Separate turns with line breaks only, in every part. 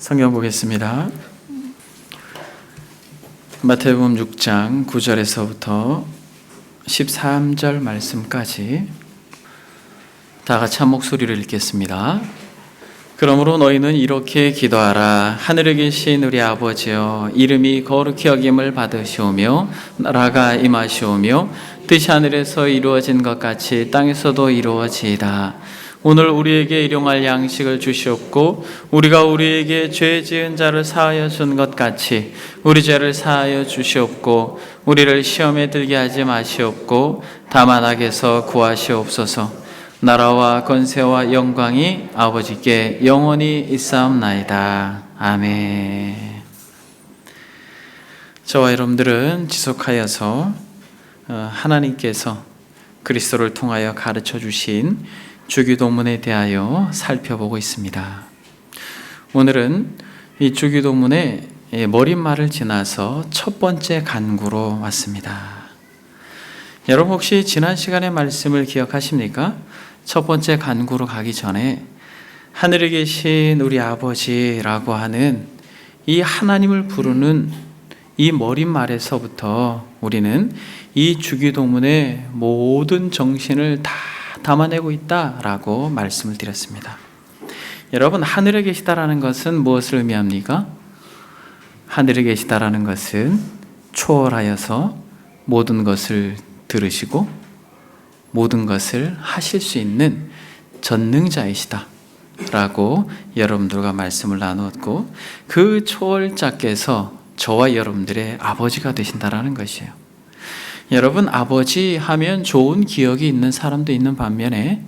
성경 보겠습니다. 마태복음 6장 9절에서부터 13절 말씀까지 다 같이 한 목소리를 읽겠습니다. 그러므로 너희는 이렇게 기도하라. 하늘에 계신 우리 아버지여, 이름이 거룩히 여김을 받으시오며 나라가 임하시오며 뜻이 하늘에서 이루어진 것 같이 땅에서도 이루어지이다. 오늘 우리에게 일용할 양식을 주시옵고 우리가 우리에게 죄 지은 자를 사하여 준 것 같이 우리 죄를 사하여 주시옵고 우리를 시험에 들게 하지 마시옵고 다만 악에서 구하시옵소서. 나라와 권세와 영광이 아버지께 영원히 있사옵나이다. 아멘. 저와 여러분들은 지속하여서 하나님께서 그리스도를 통하여 가르쳐 주신 주기도문에 대하여 살펴보고 있습니다. 오늘은 이 주기도문의 머릿말을 지나서 첫 번째 간구로 왔습니다. 여러분 혹시 지난 시간의 말씀을 기억하십니까? 첫 번째 간구로 가기 전에 하늘에 계신 우리 아버지라고 하는 이 하나님을 부르는 이 머릿말에서부터 우리는 이 주기도문의 모든 정신을 다 담아내고 있다라고 말씀을 드렸습니다. 여러분, 하늘에 계시다라는 것은 무엇을 의미합니까? 하늘에 계시다라는 것은 초월하여서 모든 것을 들으시고 모든 것을 하실 수 있는 전능자이시다 라고 여러분들과 말씀을 나누었고, 그 초월자께서 저와 여러분들의 아버지가 되신다라는 것이에요. 여러분, 아버지 하면 좋은 기억이 있는 사람도 있는 반면에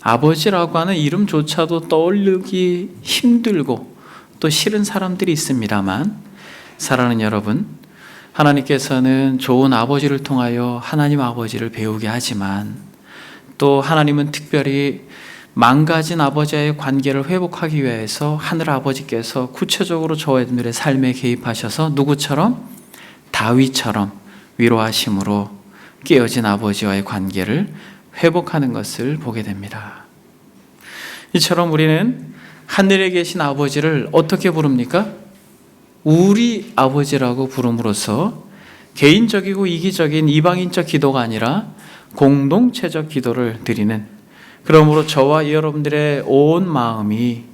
아버지라고 하는 이름조차도 떠올리기 힘들고 또 싫은 사람들이 있습니다만, 사랑하는 여러분, 하나님께서는 좋은 아버지를 통하여 하나님 아버지를 배우게 하지만 또 하나님은 특별히 망가진 아버지와의 관계를 회복하기 위해서 하늘 아버지께서 구체적으로 저희들의 삶에 개입하셔서 누구처럼? 다윗처럼 위로하심으로 깨어진 아버지와의 관계를 회복하는 것을 보게 됩니다. 이처럼 우리는 하늘에 계신 아버지를 어떻게 부릅니까? 우리 아버지라고 부름으로써 개인적이고 이기적인 이방인적 기도가 아니라 공동체적 기도를 드리는, 그러므로 저와 여러분들의 온 마음이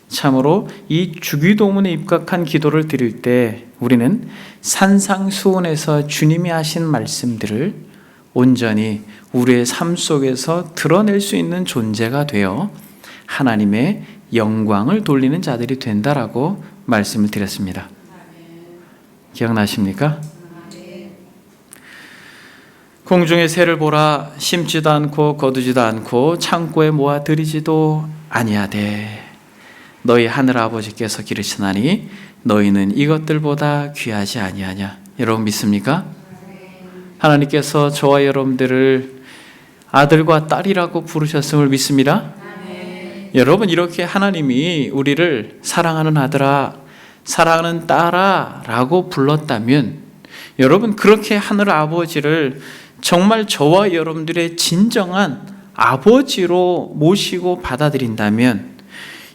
참으로 이 주기도문에 입각한 기도를 드릴 때 우리는 산상수훈에서 주님이 하신 말씀들을 온전히 우리의 삶 속에서 드러낼 수 있는 존재가 되어 하나님의 영광을 돌리는 자들이 된다라고 말씀을 드렸습니다. 기억나십니까? 공중의 새를 보라. 심지도 않고 거두지도 않고 창고에 모아 들이지도 아니하되 너희 하늘 아버지께서 기르시나니 너희는 이것들보다 귀하지 아니하냐. 여러분 믿습니까? 하나님께서 저와 여러분들을 아들과 딸이라고 부르셨음을 믿습니다. 여러분, 이렇게 하나님이 우리를 사랑하는 아들아, 사랑하는 딸아 라고 불렀다면, 여러분 그렇게 하늘 아버지를 정말 저와 여러분들의 진정한 아버지로 모시고 받아들인다면,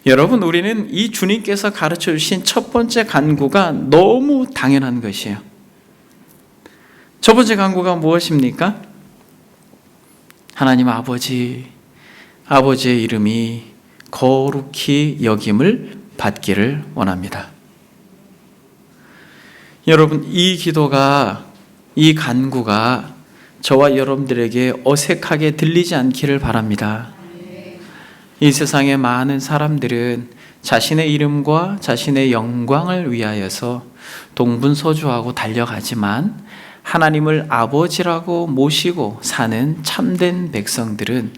여러분 우리는 이 주님께서 가르쳐 주신 첫 번째 간구가 너무 당연한 것이에요. 첫 번째 간구가 무엇입니까? 하나님 아버지, 아버지의 이름이 거룩히 여김을 받기를 원합니다. 여러분, 이 기도가, 이 간구가 저와 여러분들에게 어색하게 들리지 않기를 바랍니다. 이 세상의 많은 사람들은 자신의 이름과 자신의 영광을 위하여서 동분서주하고 달려가지만 하나님을 아버지라고 모시고 사는 참된 백성들은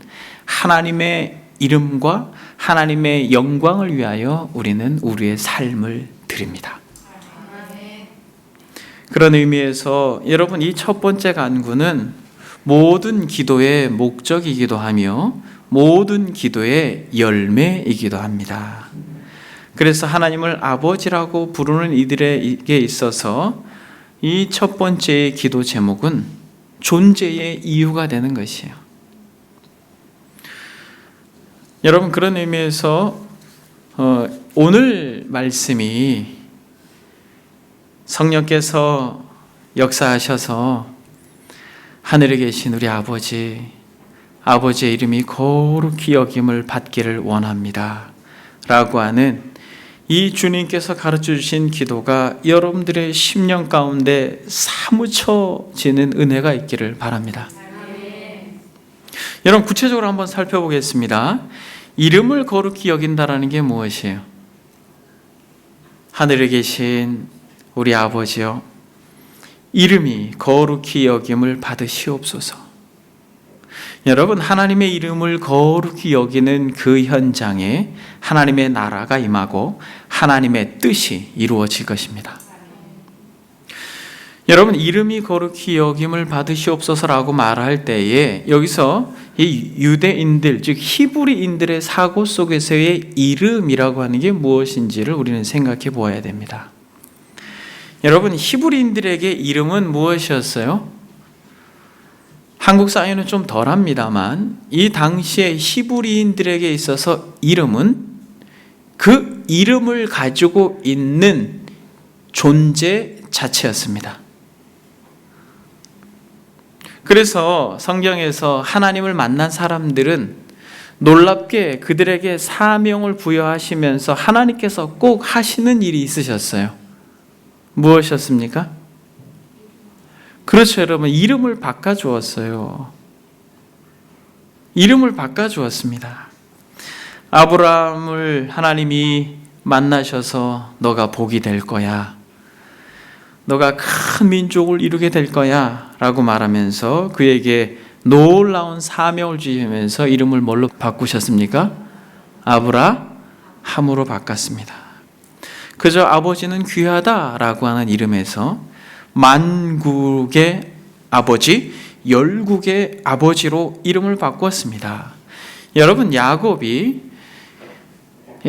하나님의 이름과 하나님의 영광을 위하여 우리는 우리의 삶을 드립니다. 그런 의미에서 여러분, 이 첫 번째 간구는 모든 기도의 목적이기도 하며 모든 기도의 열매이기도 합니다. 그래서 하나님을 아버지라고 부르는 이들에게 있어서 이 첫 번째 기도 제목은 존재의 이유가 되는 것이에요. 여러분, 그런 의미에서 오늘 말씀이 성령께서 역사하셔서 하늘에 계신 우리 아버지의 이름이 거룩히 여김을 받기를 원합니다 라고 하는 이 주님께서 가르쳐 주신 기도가 여러분들의 심령 가운데 사무쳐지는 은혜가 있기를 바랍니다. 여러분, 구체적으로 한번 살펴보겠습니다. 이름을 거룩히 여긴다라는 게 무엇이에요? 하늘에 계신 우리 아버지여, 이름이 거룩히 여김을 받으시옵소서. 여러분, 하나님의 이름을 거룩히 여기는 그 현장에 하나님의 나라가 임하고 하나님의 뜻이 이루어질 것입니다. 여러분, 이름이 거룩히 여김을 받으시옵소서라고 말할 때에 여기서 이 유대인들, 즉 히브리인들의 사고 속에서의 이름이라고 하는 게 무엇인지를 우리는 생각해 보아야 됩니다. 여러분, 히브리인들에게 이름은 무엇이었어요? 한국 사회는 좀 덜합니다만 이 당시에 히브리인들에게 있어서 이름은 그 이름을 가지고 있는 존재 자체였습니다. 그래서 성경에서 하나님을 만난 사람들은 놀랍게 그들에게 사명을 부여하시면서 하나님께서 꼭 하시는 일이 있으셨어요. 무엇이었습니까? 그렇죠, 여러분. 이름을 바꿔주었어요. 이름을 바꿔주었습니다. 아브라함을 하나님이 만나셔서 너가 복이 될 거야, 너가 큰 민족을 이루게 될 거야 라고 말하면서 그에게 놀라운 사명을 주시면서 이름을 뭘로 바꾸셨습니까? 아브라함으로 바꿨습니다. 그저 아버지는 귀하다라고 하는 이름에서 만국의 아버지, 열국의 아버지로 이름을 바꾸었습니다. 여러분, 야곱이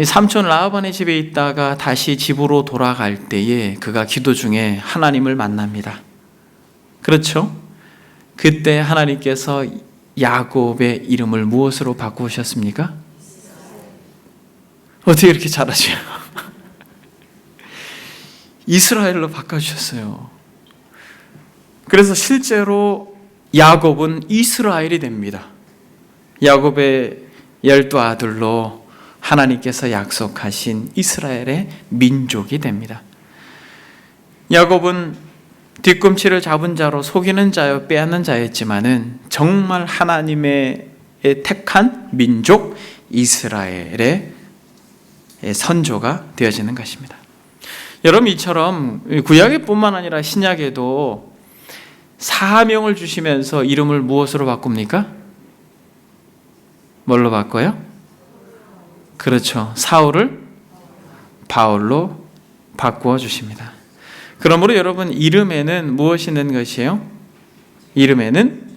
삼촌 라반의 집에 있다가 다시 집으로 돌아갈 때에 그가 기도 중에 하나님을 만납니다. 그렇죠? 그때 하나님께서 야곱의 이름을 무엇으로 바꾸셨습니까? 어떻게 이렇게 잘하죠? 이스라엘로 바꿔주셨어요. 그래서 실제로 야곱은 이스라엘이 됩니다. 야곱의 12아들로 하나님께서 약속하신 이스라엘의 민족이 됩니다. 야곱은 뒤꿈치를 잡은 자로 속이는 자요 빼앗는 자였지만은 정말 하나님의 택한 민족 이스라엘의 선조가 되어지는 것입니다. 여러분, 이처럼 구약에뿐만 아니라 신약에도 사명을 주시면서 이름을 무엇으로 바꿉니까? 뭘로 바꿔요? 그렇죠. 사울을 바울로 바꾸어 주십니다. 그러므로 여러분, 이름에는 무엇이 있는 것이에요? 이름에는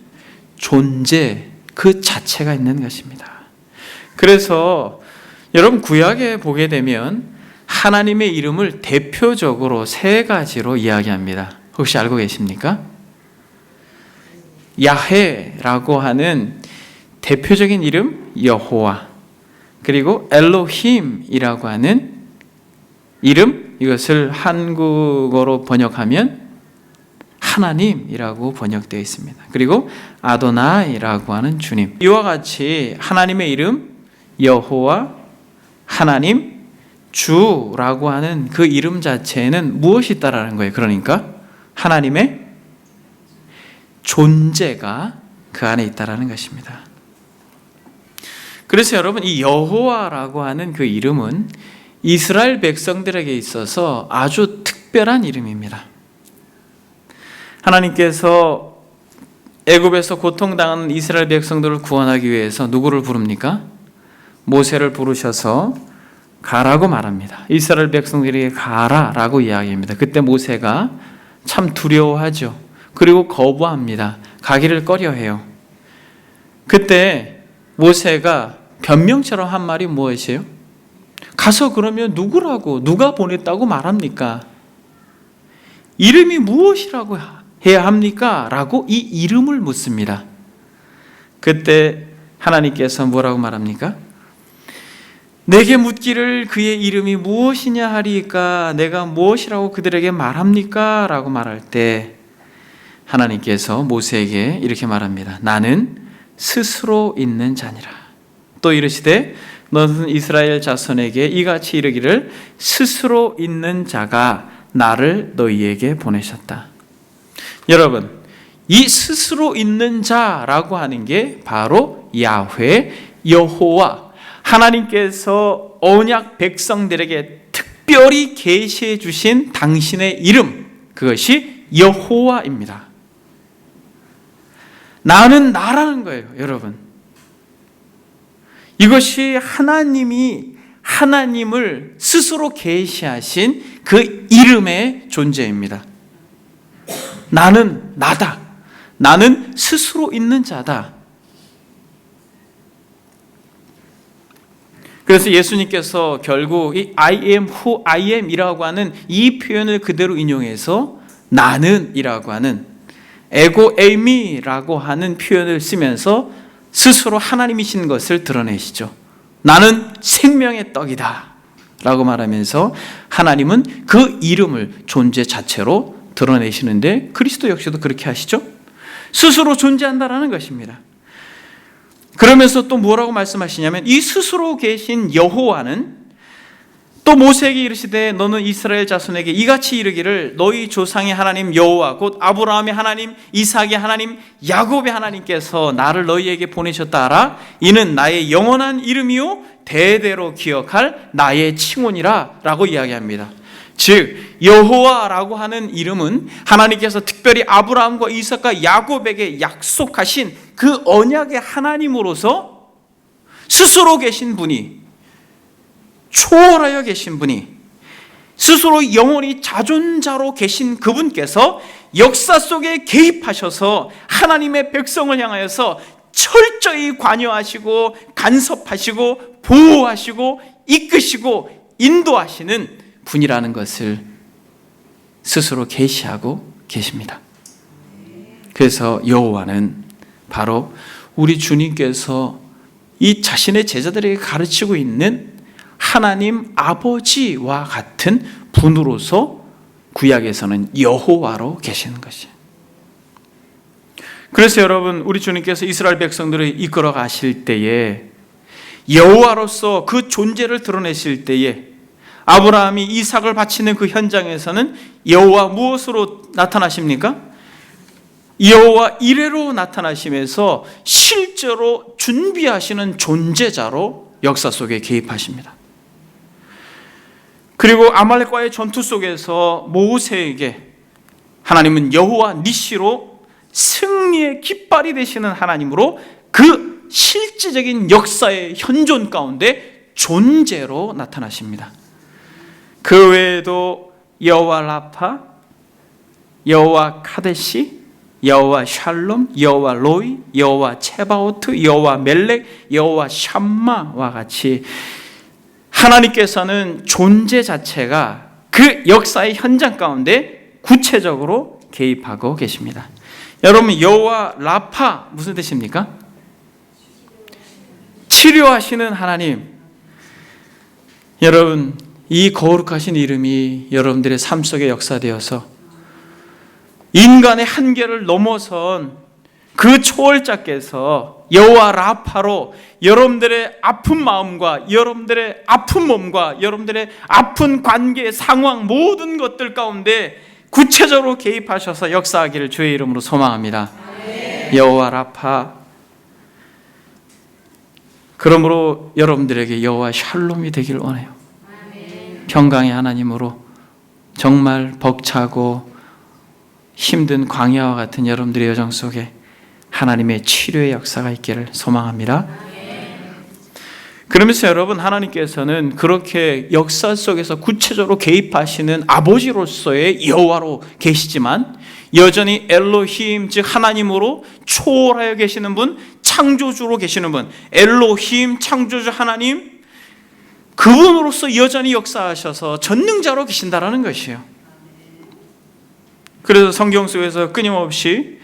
존재 그 자체가 있는 것입니다. 그래서 여러분, 구약에 보게 되면 하나님의 이름을 대표적으로 3가지로 이야기합니다. 혹시 알고 계십니까? 야헤라고 하는 대표적인 이름 여호와, 그리고 엘로힘이라고 하는 이름, 이것을 한국어로 번역하면 하나님이라고 번역되어 있습니다. 그리고 아도나이라고 하는 주님. 이와 같이 하나님의 이름 여호와, 하나님, 주라고 하는 그 이름 자체에는 무엇이 있다라는 거예요? 그러니까 하나님의 존재가 그 안에 있다라는 것입니다. 그래서 여러분, 이 여호와라고 하는 그 이름은 이스라엘 백성들에게 있어서 아주 특별한 이름입니다. 하나님께서 애굽에서 고통당하는 이스라엘 백성들을 구원하기 위해서 누구를 부릅니까? 모세를 부르셔서 가라고 말합니다. 이스라엘 백성들에게 가라라고 이야기합니다. 그때 모세가 참 두려워하죠. 그리고 거부합니다. 가기를 꺼려해요. 그때 모세가 변명처럼 한 말이 무엇이에요? 가서 그러면 누구라고, 누가 보냈다고 말합니까? 이름이 무엇이라고 해야 합니까? 라고 이 이름을 묻습니다. 그때 하나님께서 뭐라고 말합니까? 내게 묻기를 그의 이름이 무엇이냐 하리까 내가 무엇이라고 그들에게 말합니까? 라고 말할 때 하나님께서 모세에게 이렇게 말합니다. 나는 스스로 있는 자니라. 또 이르시되 너는 이스라엘 자손에게 이같이 이르기를 스스로 있는 자가 나를 너희에게 보내셨다. 여러분, 이 스스로 있는 자라고 하는 게 바로 야훼, 여호와, 하나님께서 언약 백성들에게 특별히 계시해 주신 당신의 이름, 그것이 여호와입니다. 나는 나라는 거예요, 여러분. 이것이 하나님이 하나님을 스스로 계시하신 그 이름의 존재입니다. 나는 나다. 나는 스스로 있는 자다. 그래서 예수님께서 결국 이 I am who I am 이라고 하는 이 표현을 그대로 인용해서 나는 이라고 하는 에고 에이미라고 하는 표현을 쓰면서 스스로 하나님이신 것을 드러내시죠. 나는 생명의 떡이다 라고 말하면서 하나님은 그 이름을 존재 자체로 드러내시는데 그리스도 역시도 그렇게 하시죠. 스스로 존재한다라는 것입니다. 그러면서 또 뭐라고 말씀하시냐면 이 스스로 계신 여호와는 또 모세에게 이르시되 너는 이스라엘 자손에게 이같이 이르기를 너희 조상의 하나님 여호와 곧 아브라함의 하나님 이삭의 하나님 야곱의 하나님께서 나를 너희에게 보내셨다 하라. 이는 나의 영원한 이름이요 대대로 기억할 나의 칭혼이라 라고 이야기합니다. 즉 여호와라고 하는 이름은 하나님께서 특별히 아브라함과 이삭과 야곱에게 약속하신 그 언약의 하나님으로서 스스로 계신 분이, 초월하여 계신 분이, 스스로 영원히 자존자로 계신 그분께서 역사 속에 개입하셔서 하나님의 백성을 향하여서 철저히 관여하시고 간섭하시고 보호하시고 이끄시고 인도하시는 분이라는 것을 스스로 계시하고 계십니다. 그래서 여호와는 바로 우리 주님께서 이 자신의 제자들에게 가르치고 있는 하나님 아버지와 같은 분으로서 구약에서는 여호와로 계시는 것이에요. 그래서 여러분, 우리 주님께서 이스라엘 백성들을 이끌어 가실 때에 여호와로서 그 존재를 드러내실 때에 아브라함이 이삭을 바치는 그 현장에서는 여호와 무엇으로 나타나십니까? 여호와 이레로 나타나시면서 실제로 준비하시는 존재자로 역사 속에 개입하십니다. 그리고 아말렉과의 전투 속에서 모세에게 하나님은 여호와 니시로 승리의 깃발이 되시는 하나님으로 그 실질적인 역사의 현존 가운데 존재로 나타나십니다. 그 외에도 여호와 라파, 여호와 카데시, 여호와 샬롬, 여호와 로이, 여호와 체바오트, 여호와 멜렉, 여호와 샴마와 같이 하나님께서는 존재 자체가 그 역사의 현장 가운데 구체적으로 개입하고 계십니다. 여러분, 여호와 라파 무슨 뜻입니까? 치료하시는 하나님. 여러분, 이 거룩하신 이름이 여러분들의 삶 속에 역사되어서 인간의 한계를 넘어선 그 초월자께서 여호와 라파로 여러분들의 아픈 마음과 여러분들의 아픈 몸과 여러분들의 아픈 관계, 상황 모든 것들 가운데 구체적으로 개입하셔서 역사하기를 주의 이름으로 소망합니다. 여호와 라파. 그러므로 여러분들에게 여호와 샬롬이 되길 원해요. 평강의 하나님으로 정말 벅차고 힘든 광야와 같은 여러분들의 여정 속에 하나님의 치료의 역사가 있기를 소망합니다. 그러면서 여러분, 하나님께서는 그렇게 역사 속에서 구체적으로 개입하시는 아버지로서의 여호와로 계시지만 여전히 엘로힘, 즉 하나님으로 초월하여 계시는 분, 창조주로 계시는 분, 엘로힘 창조주 하나님, 그분으로서 여전히 역사하셔서 전능자로 계신다라는 것이에요. 그래서 성경 속에서 끊임없이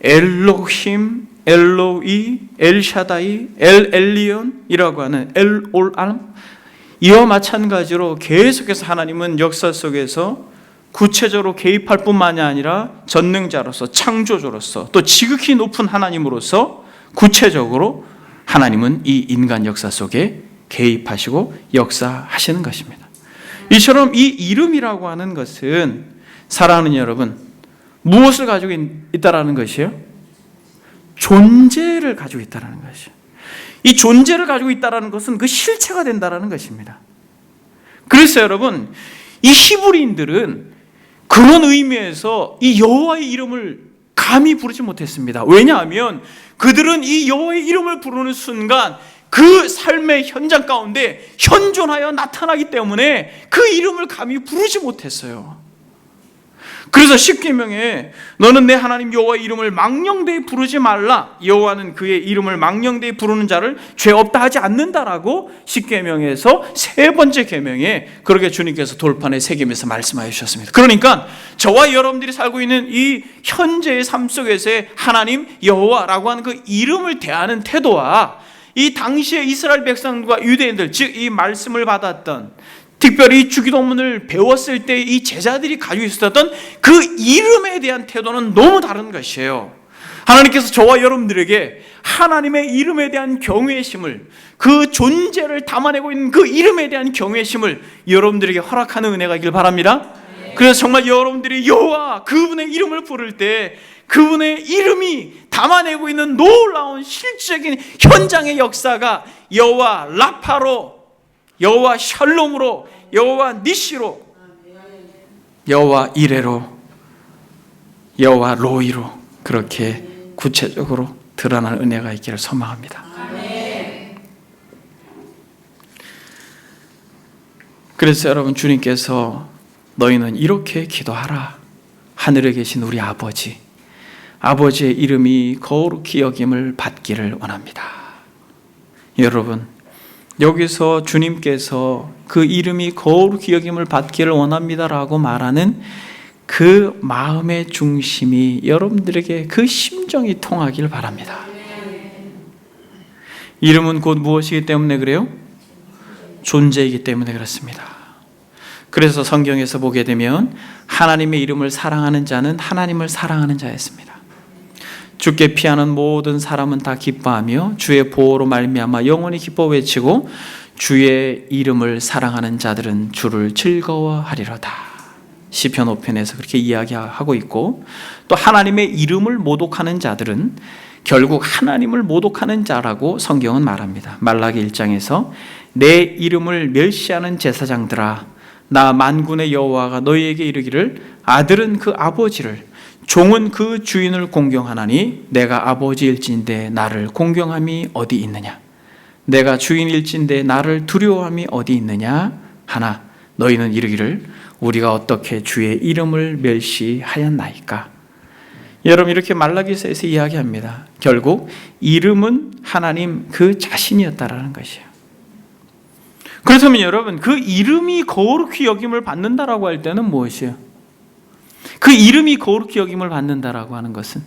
엘로힘, 엘로이, 엘샤다이, 엘엘리온이라고 하는 엘올암, 이와 마찬가지로 계속해서 하나님은 역사 속에서 구체적으로 개입할 뿐만이 아니라 전능자로서, 창조주로서, 또 지극히 높은 하나님으로서 구체적으로 하나님은 이 인간 역사 속에 개입하시고 역사하시는 것입니다. 이처럼 이 이름이라고 하는 것은, 사랑하는 여러분, 무엇을 가지고 있다라는 것이요? 존재를 가지고 있다라는 것이요. 이 존재를 가지고 있다라는 것은 그 실체가 된다라는 것입니다. 그래서 여러분, 이 히브리인들은 그런 의미에서 이 여호와의 이름을 감히 부르지 못했습니다. 왜냐하면 그들은 이 여호와의 이름을 부르는 순간 그 삶의 현장 가운데 현존하여 나타나기 때문에 그 이름을 감히 부르지 못했어요. 그래서 십계명에 너는 내 하나님 여호와의 이름을 망령되이 부르지 말라, 여호와는 그의 이름을 망령되이 부르는 자를 죄 없다 하지 않는다라고 십계명에서 세 번째 계명에 그렇게 주님께서 돌판에 새기면서 말씀하여 주셨습니다. 그러니까 저와 여러분들이 살고 있는 이 현재의 삶 속에서의 하나님 여호와라고 하는 그 이름을 대하는 태도와 이 당시의 이스라엘 백성과 유대인들, 즉 이 말씀을 받았던, 특별히 주기도문을 배웠을 때 이 제자들이 가지고 있었던 그 이름에 대한 태도는 너무 다른 것이에요. 하나님께서 저와 여러분들에게 하나님의 이름에 대한 경외심을, 그 존재를 담아내고 있는 그 이름에 대한 경외심을 여러분들에게 허락하는 은혜가 있길 바랍니다. 그래서 정말 여러분들이 여호와, 그분의 이름을 부를 때 그분의 이름이 담아내고 있는 놀라운 실질적인 현장의 역사가 여호와 라파로, 여호와 샬롬으로, 여호와 니시로, 여호와 이레로, 여호와 로이로 그렇게 구체적으로 드러나는 은혜가 있기를 소망합니다. 그래서 여러분, 주님께서 너희는 이렇게 기도하라. 하늘에 계신 우리 아버지의 이름이 거룩히 여김을 받기를 원합니다. 여러분, 여기서 주님께서 그 이름이 거룩히 여김을 받기를 원합니다라고 말하는 그 마음의 중심이 여러분들에게 그 심정이 통하길 바랍니다. 이름은 곧 무엇이기 때문에 그래요? 존재이기 때문에 그렇습니다. 그래서 성경에서 보게 되면 하나님의 이름을 사랑하는 자는 하나님을 사랑하는 자였습니다. 주께 피하는 모든 사람은 다 기뻐하며 주의 보호로 말미암아 영원히 기뻐 외치고 주의 이름을 사랑하는 자들은 주를 즐거워하리로다. 시편 5편에서 그렇게 이야기하고 있고, 또 하나님의 이름을 모독하는 자들은 결국 하나님을 모독하는 자라고 성경은 말합니다. 말라기 1장에서 내 이름을 멸시하는 제사장들아, 나 만군의 여호와가 너희에게 이르기를 아들은 그 아버지를, 종은 그 주인을 공경하나니 내가 아버지일진데 나를 공경함이 어디 있느냐? 내가 주인일진데 나를 두려워함이 어디 있느냐? 하나 너희는 이르기를 우리가 어떻게 주의 이름을 멸시하였나이까? 여러분, 이렇게 말라기서에서 이야기합니다. 결국 이름은 하나님 그 자신이었다라는 것이에요. 그렇다면 여러분, 그 이름이 거룩히 여김을 받는다라고 할 때는 무엇이에요? 그 이름이 거룩히 여김을 받는다라고 하는 것은,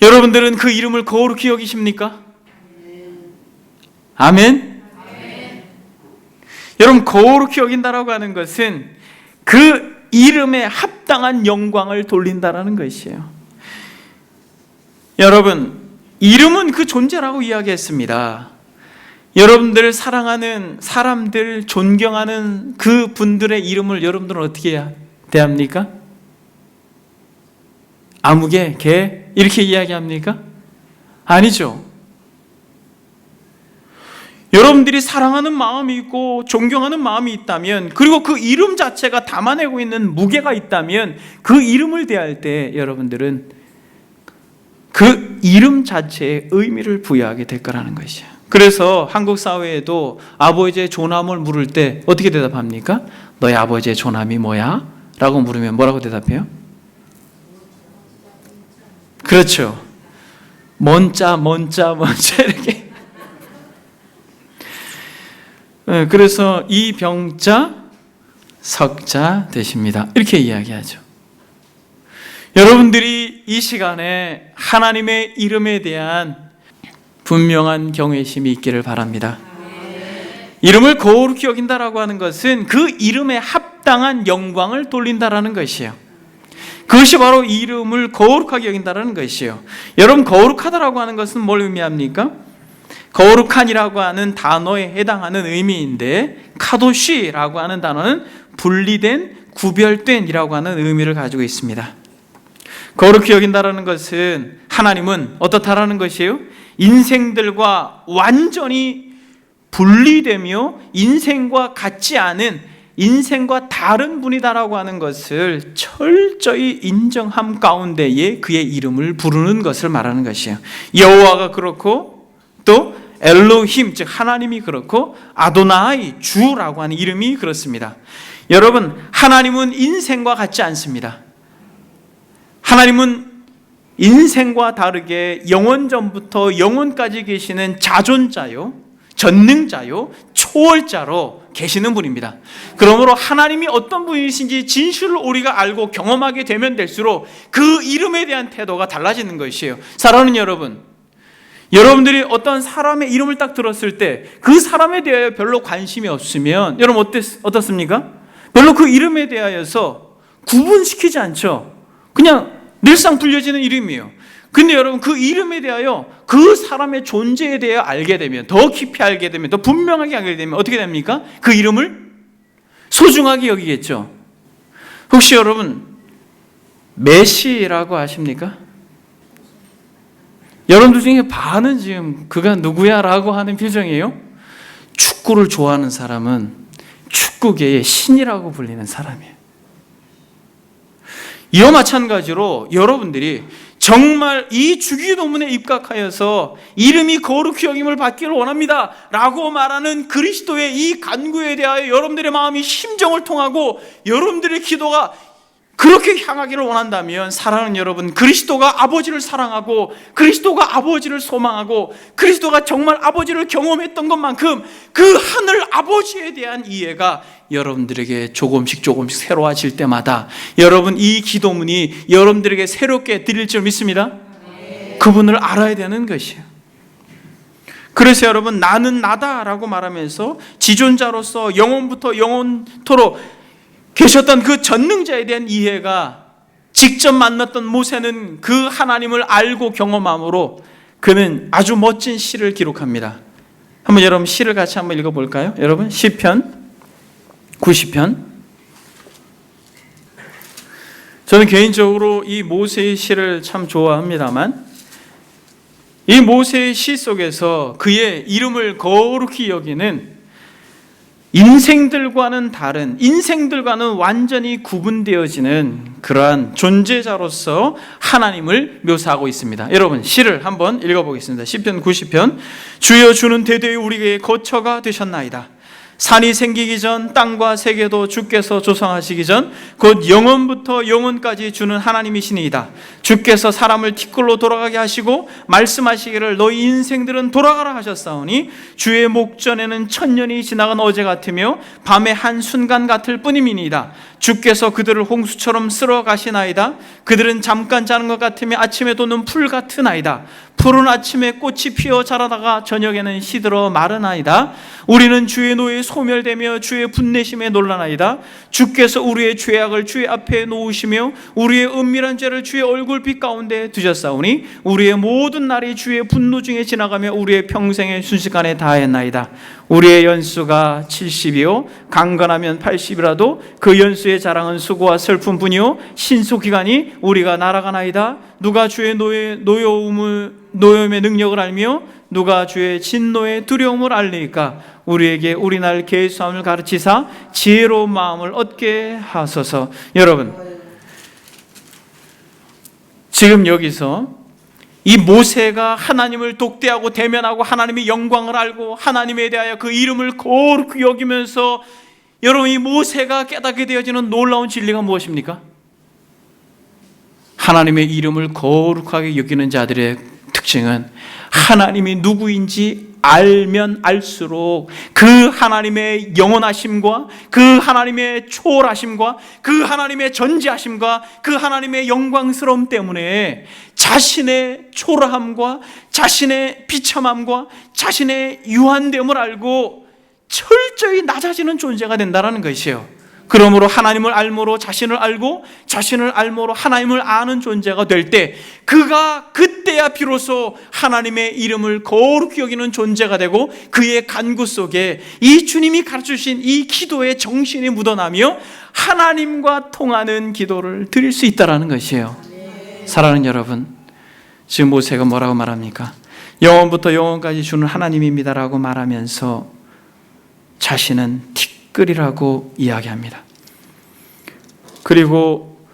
여러분들은 그 이름을 거룩히 여기십니까? 아멘? 여러분, 거룩히 여긴다라고 하는 것은 그 이름에 합당한 영광을 돌린다라는 것이에요. 여러분, 이름은 그 존재라고 이야기했습니다. 여러분들 사랑하는 사람들, 존경하는 그 분들의 이름을 여러분들은 어떻게 대합니까? 아무개, 개 이렇게 이야기합니까? 아니죠. 여러분들이 사랑하는 마음이 있고 존경하는 마음이 있다면, 그리고 그 이름 자체가 담아내고 있는 무게가 있다면, 그 이름을 대할 때 여러분들은 그 이름 자체에 의미를 부여하게 될 거라는 것이죠. 그래서 한국 사회에도 아버지의 존함을 물을 때 어떻게 대답합니까? 너희 아버지의 존함이 뭐야? 라고 물으면 뭐라고 대답해요? 그렇죠. 먼자 이렇게. 그래서 이 병자 석자 되십니다. 이렇게 이야기하죠. 여러분들이 이 시간에 하나님의 이름에 대한 분명한 경외심이 있기를 바랍니다. 이름을 거룩히 여긴다라고 하는 것은 그 이름에 합당한 영광을 돌린다라는 것이에요. 그것이 바로 이름을 거룩하게 여긴다라는 것이에요. 여러분, 거룩하다라고 하는 것은 뭘 의미합니까? 거룩한이라고 하는 단어에 해당하는 의미인데, 카도시라고 하는 단어는 분리된, 구별된이라고 하는 의미를 가지고 있습니다. 거룩히 여긴다라는 것은 하나님은 어떻다라는 것이에요? 인생들과 완전히 분리되며 인생과 같지 않은, 인생과 다른 분이다라고 하는 것을 철저히 인정함 가운데에 그의 이름을 부르는 것을 말하는 것이에요. 여호와가 그렇고 또 엘로힘, 즉 하나님이 그렇고 아도나이, 주라고 하는 이름이 그렇습니다. 여러분, 하나님은 인생과 같지 않습니다. 하나님은 인생과 다르게 영원 전부터 영원까지 계시는 자존자요, 전능자요, 초월자로 계시는 분입니다. 그러므로 하나님이 어떤 분이신지 진실을 우리가 알고 경험하게 되면 될수록 그 이름에 대한 태도가 달라지는 것이에요. 사랑하는 여러분, 여러분들이 어떤 사람의 이름을 딱 들었을 때 그 사람에 대하여 별로 관심이 없으면 여러분 어떻습니까? 별로 그 이름에 대하여서 구분시키지 않죠. 그냥 늘상 불려지는 이름이에요. 근데 여러분, 그 이름에 대하여 그 사람의 존재에 대해 알게 되면, 더 깊이 알게 되면, 더 분명하게 알게 되면 어떻게 됩니까? 그 이름을 소중하게 여기겠죠. 혹시 여러분 메시라고 아십니까? 여러분들 중에 반은 지금 그가 누구야? 라고 하는 표정이에요. 축구를 좋아하는 사람은 축구계의 신이라고 불리는 사람이에요. 이와 마찬가지로 여러분들이 정말 이 주기도문에 입각하여서 이름이 거룩히 여김을 받기를 원합니다 라고 말하는 그리스도의 이 간구에 대하여 여러분들의 마음이 심정을 통하고 여러분들의 기도가 그렇게 향하기를 원한다면, 사랑하는 여러분, 그리스도가 아버지를 사랑하고 그리스도가 아버지를 소망하고 그리스도가 정말 아버지를 경험했던 것만큼 그 하늘 아버지에 대한 이해가 여러분들에게 조금씩 새로워질 때마다 여러분, 이 기도문이 여러분들에게 새롭게 드릴 줄 믿습니다. 그분을 알아야 되는 것이에요. 그래서 여러분, 나는 나다라고 말하면서 지존자로서 영원부터 영원토록 계셨던 그 전능자에 대한 이해가, 직접 만났던 모세는 그 하나님을 알고 경험함으로 그는 아주 멋진 시를 기록합니다. 한번 여러분 시를 같이 한번 읽어볼까요? 여러분, 시편 90편. 저는 개인적으로 이 모세의 시를 참 좋아합니다만, 이 모세의 시 속에서 그의 이름을 거룩히 여기는 인생들과는 다른, 인생들과는 완전히 구분되어지는 그러한 존재자로서 하나님을 묘사하고 있습니다. 여러분, 시를 한번 읽어보겠습니다. 시편 90편. 주여, 주는 대대에 우리에게 거처가 되셨나이다. 산이 생기기 전, 땅과 세계도 주께서 조성하시기 전 곧 영원부터 영원까지 주는 하나님이시니이다. 주께서 사람을 티끌로 돌아가게 하시고 말씀하시기를 너희 인생들은 돌아가라 하셨사오니 주의 목전에는 천년이 지나간 어제 같으며 밤의 한순간 같을 뿐임이니이다. 주께서 그들을 홍수처럼 쓸어 가시나이다. 그들은 잠깐 자는 것 같으며 아침에 돋는 풀 같으나이다. 푸른 아침에 꽃이 피어 자라다가 저녁에는 시들어 마르나이다. 우리는 주의 노에 소멸되며 주의 분내심에 놀라나이다. 주께서 우리의 죄악을 주의 앞에 놓으시며 우리의 은밀한 죄를 주의 얼굴빛 가운데 두셨사오니 우리의 모든 날이 주의 분노 중에 지나가며 우리의 평생의 순식간에 다했나이다. 우리의 연수가 70이요 강건하면 80이라도 그 연수의 자랑은 수고와 슬픔뿐이요 신속기간이 우리가 날아가나이다. 누가 주의 노여움의 능력을 알며 누가 주의 진노의 두려움을 알리까? 우리에게 우리날 계수함을 가르치사 지혜로운 마음을 얻게 하소서. 여러분, 지금 여기서 이 모세가 하나님을 독대하고 대면하고 하나님의 영광을 알고 하나님에 대하여 그 이름을 거룩히 여기면서 여러분, 이 모세가 깨닫게 되어지는 놀라운 진리가 무엇입니까? 하나님의 이름을 거룩하게 여기는 자들의 특징은 하나님이 누구인지 알면 알수록 그 하나님의 영원하심과 그 하나님의 초월하심과 그 하나님의 전지하심과 그 하나님의 영광스러움 때문에 자신의 초라함과 자신의 비참함과 자신의 유한됨을 알고 철저히 낮아지는 존재가 된다는 것이에요. 그러므로 하나님을 알므로 자신을 알고 자신을 알므로 하나님을 아는 존재가 될 때 그가 그때야 비로소 하나님의 이름을 거룩히 여기는 존재가 되고 그의 간구 속에 이 주님이 가르쳐주신 이 기도의 정신이 묻어나며 하나님과 통하는 기도를 드릴 수 있다는 것이에요. 사랑하는 여러분, 지금 모세가 뭐라고 말합니까? 영원부터 영원까지 주는 하나님입니다라고 말하면서 자신은 티끌이라고 이야기합니다. 그리고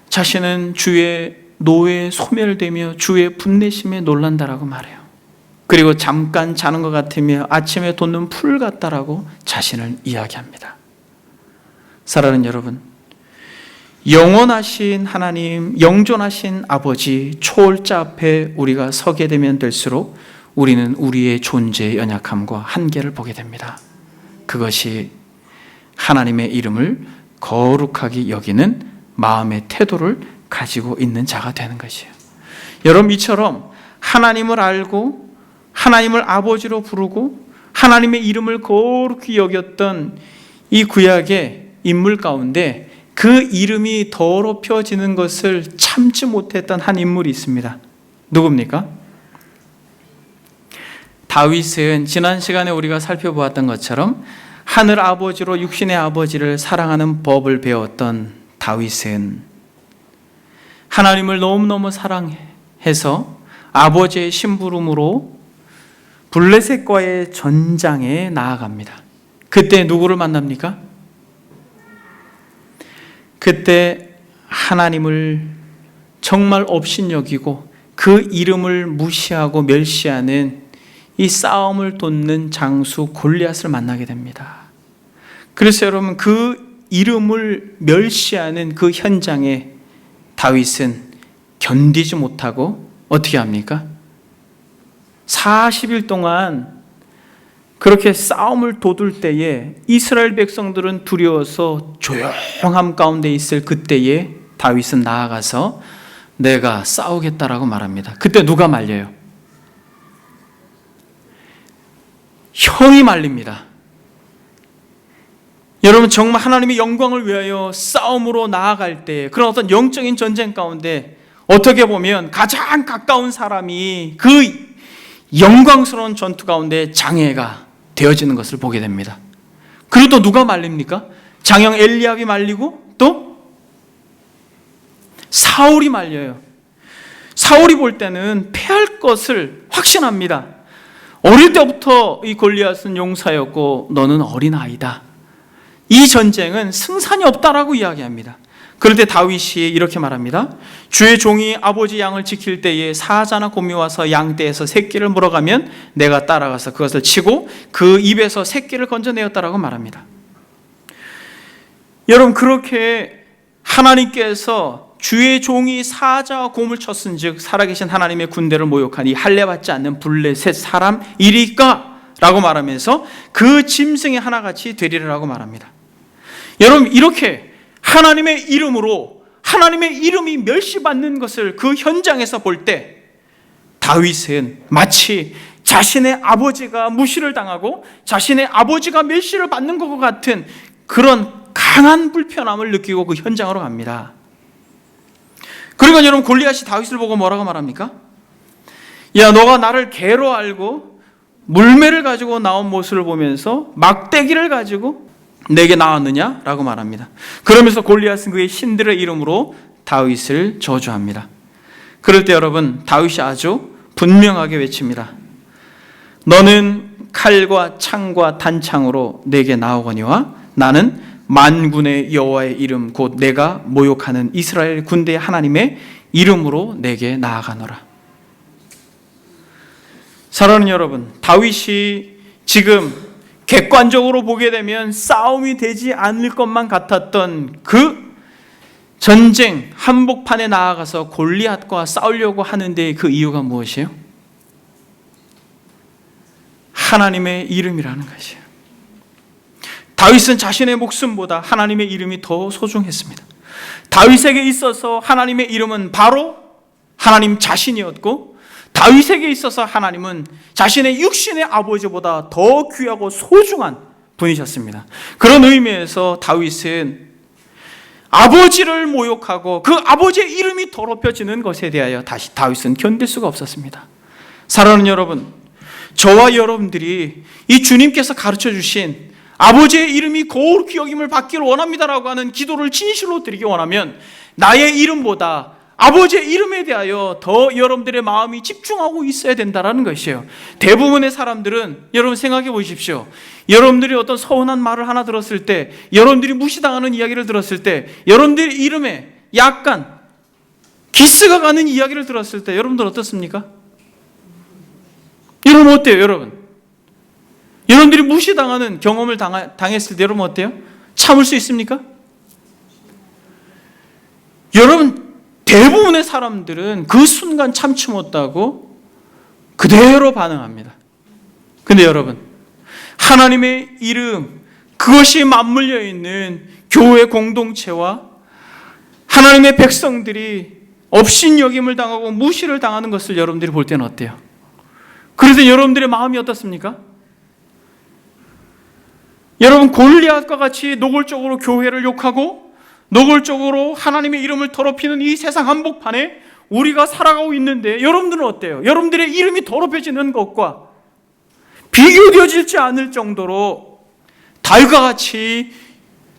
자신은 주의 노에 소멸되며 주의 분내심에 놀란다라고 말해요. 그리고 잠깐 자는 것 같으며 아침에 돋는 풀 같다라고 자신을 이야기합니다. 사랑하는 여러분, 영원하신 하나님, 영존하신 아버지, 초월자 앞에 우리가 서게 되면 될수록 우리는 우리의 존재의 연약함과 한계를 보게 됩니다. 그것이 하나님의 이름을 거룩하게 여기는 마음의 태도를 가지고 있는 자가 되는 것이에요. 여러분, 이처럼 하나님을 알고 하나님을 아버지로 부르고 하나님의 이름을 거룩히 여겼던 이 구약의 인물 가운데 그 이름이 더럽혀지는 것을 참지 못했던 한 인물이 있습니다. 누굽니까? 다윗은 지난 시간에 우리가 살펴보았던 것처럼 하늘 아버지로 육신의 아버지를 사랑하는 법을 배웠던 다윗은 하나님을 너무너무 사랑해서 아버지의 심부름으로 블레셋과의 전장에 나아갑니다. 그때 누구를 만납니까? 그때 하나님을 정말 업신여기고 그 이름을 무시하고 멸시하는 이 싸움을 돋는 장수 골리앗을 만나게 됩니다. 그래서 여러분, 그 이름을 멸시하는 그 현장에 다윗은 견디지 못하고 어떻게 합니까? 40일 동안 그렇게 싸움을 돋을 때에 이스라엘 백성들은 두려워서 조용함 가운데 있을 그때에 다윗은 나아가서 내가 싸우겠다라고 말합니다. 그때 누가 말려요? 형이 말립니다. 여러분, 정말 하나님의 영광을 위하여 싸움으로 나아갈 때 그런 어떤 영적인 전쟁 가운데 어떻게 보면 가장 가까운 사람이 그 영광스러운 전투 가운데 장애가 되어지는 것을 보게 됩니다. 그리고 또 누가 말립니까? 장형 엘리압이 말리고 또 사울이 말려요. 사울이 볼 때는 패할 것을 확신합니다. 어릴 때부터 이 골리앗은 용사였고 너는 어린아이다. 이 전쟁은 승산이 없다라고 이야기합니다. 그럴 때 다윗이 이렇게 말합니다. 주의 종이 아버지 양을 지킬 때에 사자나 곰이 와서 양떼에서 새끼를 물어가면 내가 따라가서 그것을 치고 그 입에서 새끼를 건져내었다라고 말합니다. 여러분, 그렇게 하나님께서 주의 종이 사자와 곰을 쳤은즉 살아계신 하나님의 군대를 모욕하니 할례받지 않는 블레셋 사람이리까? 라고 말하면서 그 짐승의 하나같이 되리라고 말합니다. 여러분, 이렇게 하나님의 이름으로 하나님의 이름이 멸시받는 것을 그 현장에서 볼 때 다윗은 마치 자신의 아버지가 무시를 당하고 자신의 아버지가 멸시를 받는 것과 같은 그런 강한 불편함을 느끼고 그 현장으로 갑니다. 그러니까 여러분, 골리앗이 다윗을 보고 뭐라고 말합니까? 야, 너가 나를 개로 알고 물매를 가지고 나온 모습을 보면서 막대기를 가지고 내게 나왔느냐? 라고 말합니다. 그러면서 골리앗은 그의 신들의 이름으로 다윗을 저주합니다. 그럴 때 여러분, 다윗이 아주 분명하게 외칩니다. 너는 칼과 창과 단창으로 내게 나오거니와 나는 만군의 여호와의 이름 곧 내가 모욕하는 이스라엘 군대의 하나님의 이름으로 내게 나아가노라. 사랑하는 여러분, 다윗이 지금 객관적으로 보게 되면 싸움이 되지 않을 것만 같았던 그 전쟁 한복판에 나아가서 골리앗과 싸우려고 하는데 그 이유가 무엇이에요? 하나님의 이름이라는 것이에요. 다윗은 자신의 목숨보다 하나님의 이름이 더 소중했습니다. 다윗에게 있어서 하나님의 이름은 바로 하나님 자신이었고, 다윗에게 있어서 하나님은 자신의 육신의 아버지보다 더 귀하고 소중한 분이셨습니다. 그런 의미에서 다윗은 아버지를 모욕하고 그 아버지의 이름이 더럽혀지는 것에 대하여 다시 다윗은 견딜 수가 없었습니다. 사랑하는 여러분, 저와 여러분들이 이 주님께서 가르쳐 주신 아버지의 이름이 거룩히 여김을 받기를 원합니다라고 하는 기도를 진실로 드리기 원하면 나의 이름보다 아버지의 이름에 대하여 더 여러분들의 마음이 집중하고 있어야 된다는 것이에요. 대부분의 사람들은, 여러분 생각해 보십시오. 여러분들이 어떤 서운한 말을 하나 들었을 때, 여러분들이 무시당하는 이야기를 들었을 때, 여러분들의 이름에 약간 기스가 가는 이야기를 들었을 때 여러분들 어떻습니까? 여러분 어때요? 여러분들이 무시당하는 경험을 당했을 때 여러분 어때요? 참을 수 있습니까? 여러분, 대부분의 사람들은 그 순간 참지 못하고 그대로 반응합니다. 근데 여러분, 하나님의 이름, 그것이 맞물려 있는 교회 공동체와 하나님의 백성들이 업신여김을 당하고 무시를 당하는 것을 여러분들이 볼 때는 어때요? 그래서 여러분들의 마음이 어떻습니까? 여러분, 골리앗과 같이 노골적으로 교회를 욕하고 노골적으로 하나님의 이름을 더럽히는 이 세상 한복판에 우리가 살아가고 있는데 여러분들은 어때요? 여러분들의 이름이 더럽혀지는 것과 비교되어지지 않을 정도로 다윗과 같이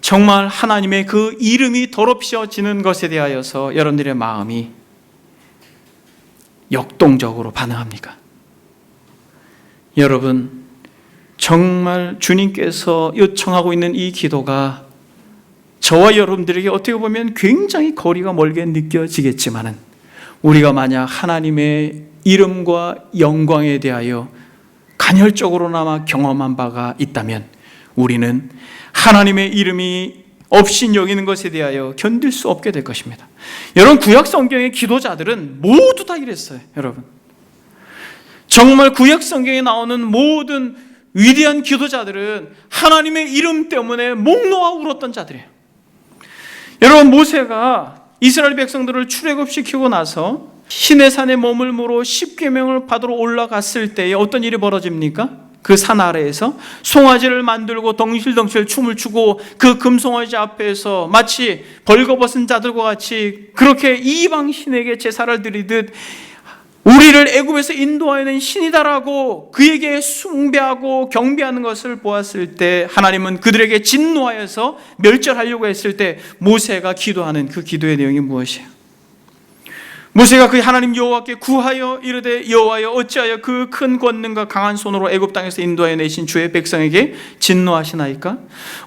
정말 하나님의 그 이름이 더럽혀지는 것에 대하여서 여러분들의 마음이 역동적으로 반응합니까? 여러분, 정말 주님께서 요청하고 있는 이 기도가 저와 여러분들에게 어떻게 보면 굉장히 거리가 멀게 느껴지겠지만은, 우리가 만약 하나님의 이름과 영광에 대하여 간헐적으로나마 경험한 바가 있다면 우리는 하나님의 이름이 업신여기는 것에 대하여 견딜 수 없게 될 것입니다. 여러분, 구약 성경의 기도자들은 모두 다 이랬어요. 여러분, 정말 구약 성경에 나오는 모든 위대한 기도자들은 하나님의 이름 때문에 목 놓아 울었던 자들이에요. 여러분, 모세가 이스라엘 백성들을 출애굽시키고 나서 시내산에 머물므로 십계명을 받으러 올라갔을 때에 어떤 일이 벌어집니까? 그 산 아래에서 송아지를 만들고 덩실덩실 춤을 추고 그 금송아지 앞에서 마치 벌거벗은 자들과 같이 그렇게 이방 신에게 제사를 드리듯 우리를 애굽에서 인도하여낸 신이다라고 그에게 숭배하고 경배하는 것을 보았을 때 하나님은 그들에게 진노하여서 멸절하려고 했을 때 모세가 기도하는 그 기도의 내용이 무엇이에요? 모세가 그 하나님 여호와께 구하여 이르되 여호와여 어찌하여 그 큰 권능과 강한 손으로 애굽 땅에서 인도하여 내신 주의 백성에게 진노하시나이까?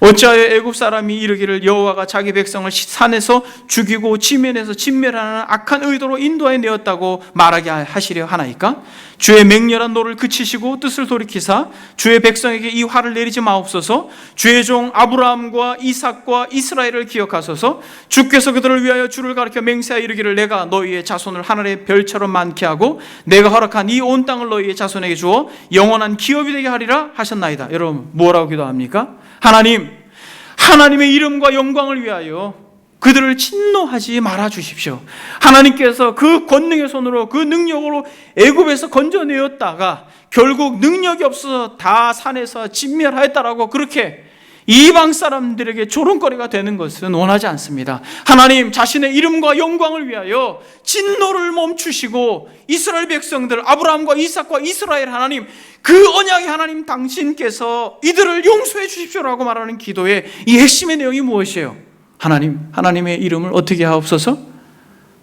어찌하여 애굽 사람이 이르기를 여호와가 자기 백성을 산에서 죽이고 지면에서 진멸하는 악한 의도로 인도하여 내었다고 말하게 하시려 하나이까? 주의 맹렬한 노를 그치시고 뜻을 돌이키사 주의 백성에게 이 화를 내리지 마옵소서. 주의 종 아브라함과 이삭과 이스라엘을 기억하소서. 주께서 그들을 위하여 주를 가르쳐 맹세하여 이르기를 내가 너희의 자손을 하늘의 별처럼 많게 하고 내가 허락한 이 온 땅을 너희의 자손에게 주어 영원한 기업이 되게 하리라 하셨나이다. 여러분, 뭐라고 기도합니까? 하나님의 이름과 영광을 위하여 그들을 진노하지 말아 주십시오. 하나님께서 그 권능의 손으로 그 능력으로 애굽에서 건져내었다가 결국 능력이 없어서 다 산에서 진멸하였다라고 그렇게 이방 사람들에게 조롱거리가 되는 것은 원하지 않습니다. 하나님 자신의 이름과 영광을 위하여 진노를 멈추시고 이스라엘 백성들 아브라함과 이삭과 이스라엘 하나님, 그 언약의 하나님 당신께서 이들을 용서해 주십시오라고 말하는 기도의 이 핵심의 내용이 무엇이에요? 하나님의 이름을 어떻게 하옵소서?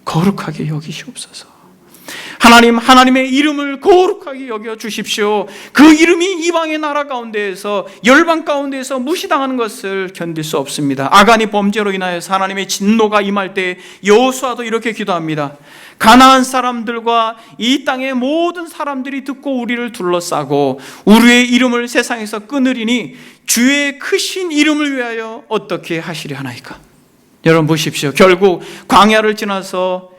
거룩하게 여기시옵소서. 하나님의 이름을 거룩하게 여겨 주십시오. 그 이름이 이방의 나라 가운데에서 열방 가운데에서 무시당하는 것을 견딜 수 없습니다. 아간이 범죄로 인하여서 하나님의 진노가 임할 때 여호수아도 이렇게 기도합니다. 가나안 사람들과 이 땅의 모든 사람들이 듣고 우리를 둘러싸고 우리의 이름을 세상에서 끊으리니 주의 크신 이름을 위하여 어떻게 하시려 하나이까? 여러분 보십시오. 결국 광야를 지나서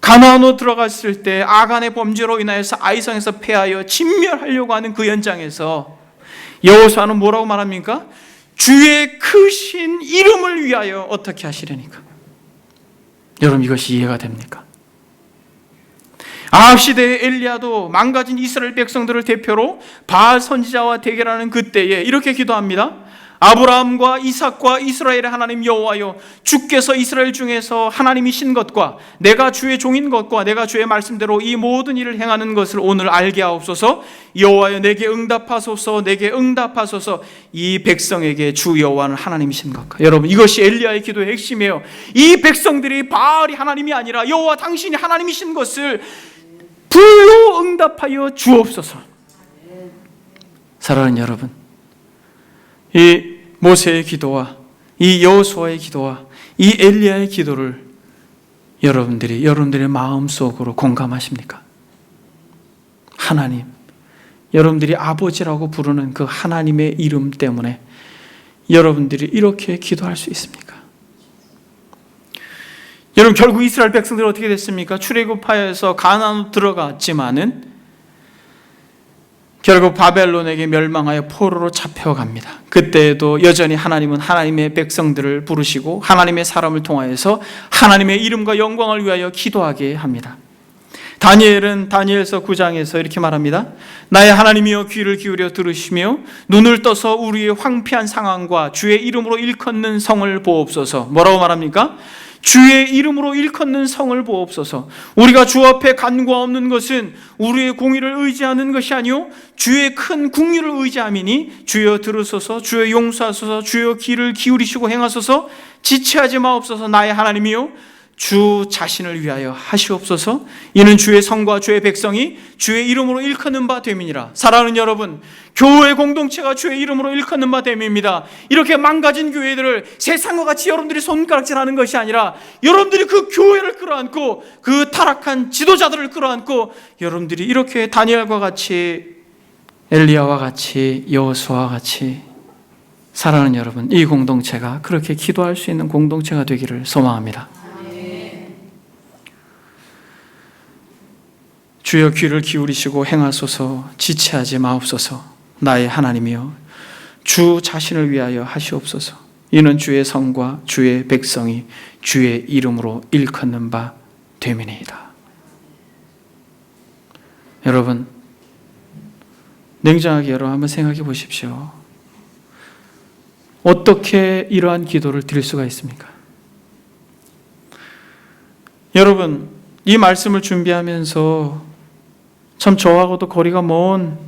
가나안으로 들어갔을 때 아간의 범죄로 인하여서 아이성에서 패하여 진멸하려고 하는 그 현장에서 여호수아는 뭐라고 말합니까? 주의 크신 이름을 위하여 어떻게 하시려니까. 여러분 이것이 이해가 됩니까? 아합 시대의 엘리야도 망가진 이스라엘 백성들을 대표로 바알 선지자와 대결하는 그때에 이렇게 기도합니다. 아브라함과 이삭과 이스라엘의 하나님 여호와여, 주께서 이스라엘 중에서 하나님이신 것과 내가 주의 종인 것과 내가 주의 말씀대로 이 모든 일을 행하는 것을 오늘 알게 하옵소서. 여호와여, 내게 응답하소서, 내게 응답하소서. 이 백성에게 주 여호와는 하나님이신 것과. 여러분 이것이 엘리야의 기도의 핵심이에요. 이 백성들이 바알이 하나님이 아니라 여호와 당신이 하나님이신 것을 불로 응답하여 주옵소서. 사랑하는 여러분, 이 모세의 기도와 이 여호수아의 기도와 이 엘리야의 기도를 여러분들의 마음속으로 공감하십니까? 하나님, 여러분들이 아버지라고 부르는 그 하나님의 이름 때문에 여러분들이 이렇게 기도할 수 있습니까? 여러분 결국 이스라엘 백성들이 어떻게 됐습니까? 출애굽하여서 가나안으로 들어갔지만은 결국 바벨론에게 멸망하여 포로로 잡혀갑니다. 그때에도 여전히 하나님은 하나님의 백성들을 부르시고 하나님의 사람을 통하여서 하나님의 이름과 영광을 위하여 기도하게 합니다. 다니엘은 다니엘서 9장에서 이렇게 말합니다. 나의 하나님이여, 귀를 기울여 들으시며 눈을 떠서 우리의 황폐한 상황과 주의 이름으로 일컫는 성을 보옵소서. 뭐라고 말합니까? 주의 이름으로 일컫는 성을 보옵소서. 우리가 주 앞에 간구가 없는 것은 우리의 공의를 의지하는 것이 아니요 주의 큰 국률을 의지함이니 주여 들으소서, 주여 용서하소서, 주여 귀를 기울이시고 행하소서. 지체하지 마옵소서. 나의 하나님이요, 주 자신을 위하여 하시옵소서. 이는 주의 성과 주의 백성이 주의 이름으로 일컫는 바 됨이니라. 사랑하는 여러분, 교회 공동체가 주의 이름으로 일컫는 바 됨입니다. 이렇게 망가진 교회들을 세상과 같이 여러분들이 손가락질하는 것이 아니라 여러분들이 그 교회를 끌어안고 그 타락한 지도자들을 끌어안고 여러분들이 이렇게 다니엘과 같이, 엘리야와 같이, 여호수아와 같이, 사랑하는 여러분, 이 공동체가 그렇게 기도할 수 있는 공동체가 되기를 소망합니다. 주여 귀를 기울이시고 행하소서. 지체하지 마옵소서. 나의 하나님이여, 주 자신을 위하여 하시옵소서. 이는 주의 성과 주의 백성이 주의 이름으로 일컫는 바 됨이니이다. 여러분, 냉정하게 여러분 한번 생각해 보십시오. 어떻게 이러한 기도를 드릴 수가 있습니까? 여러분, 이 말씀을 준비하면서 참 저하고도 거리가 먼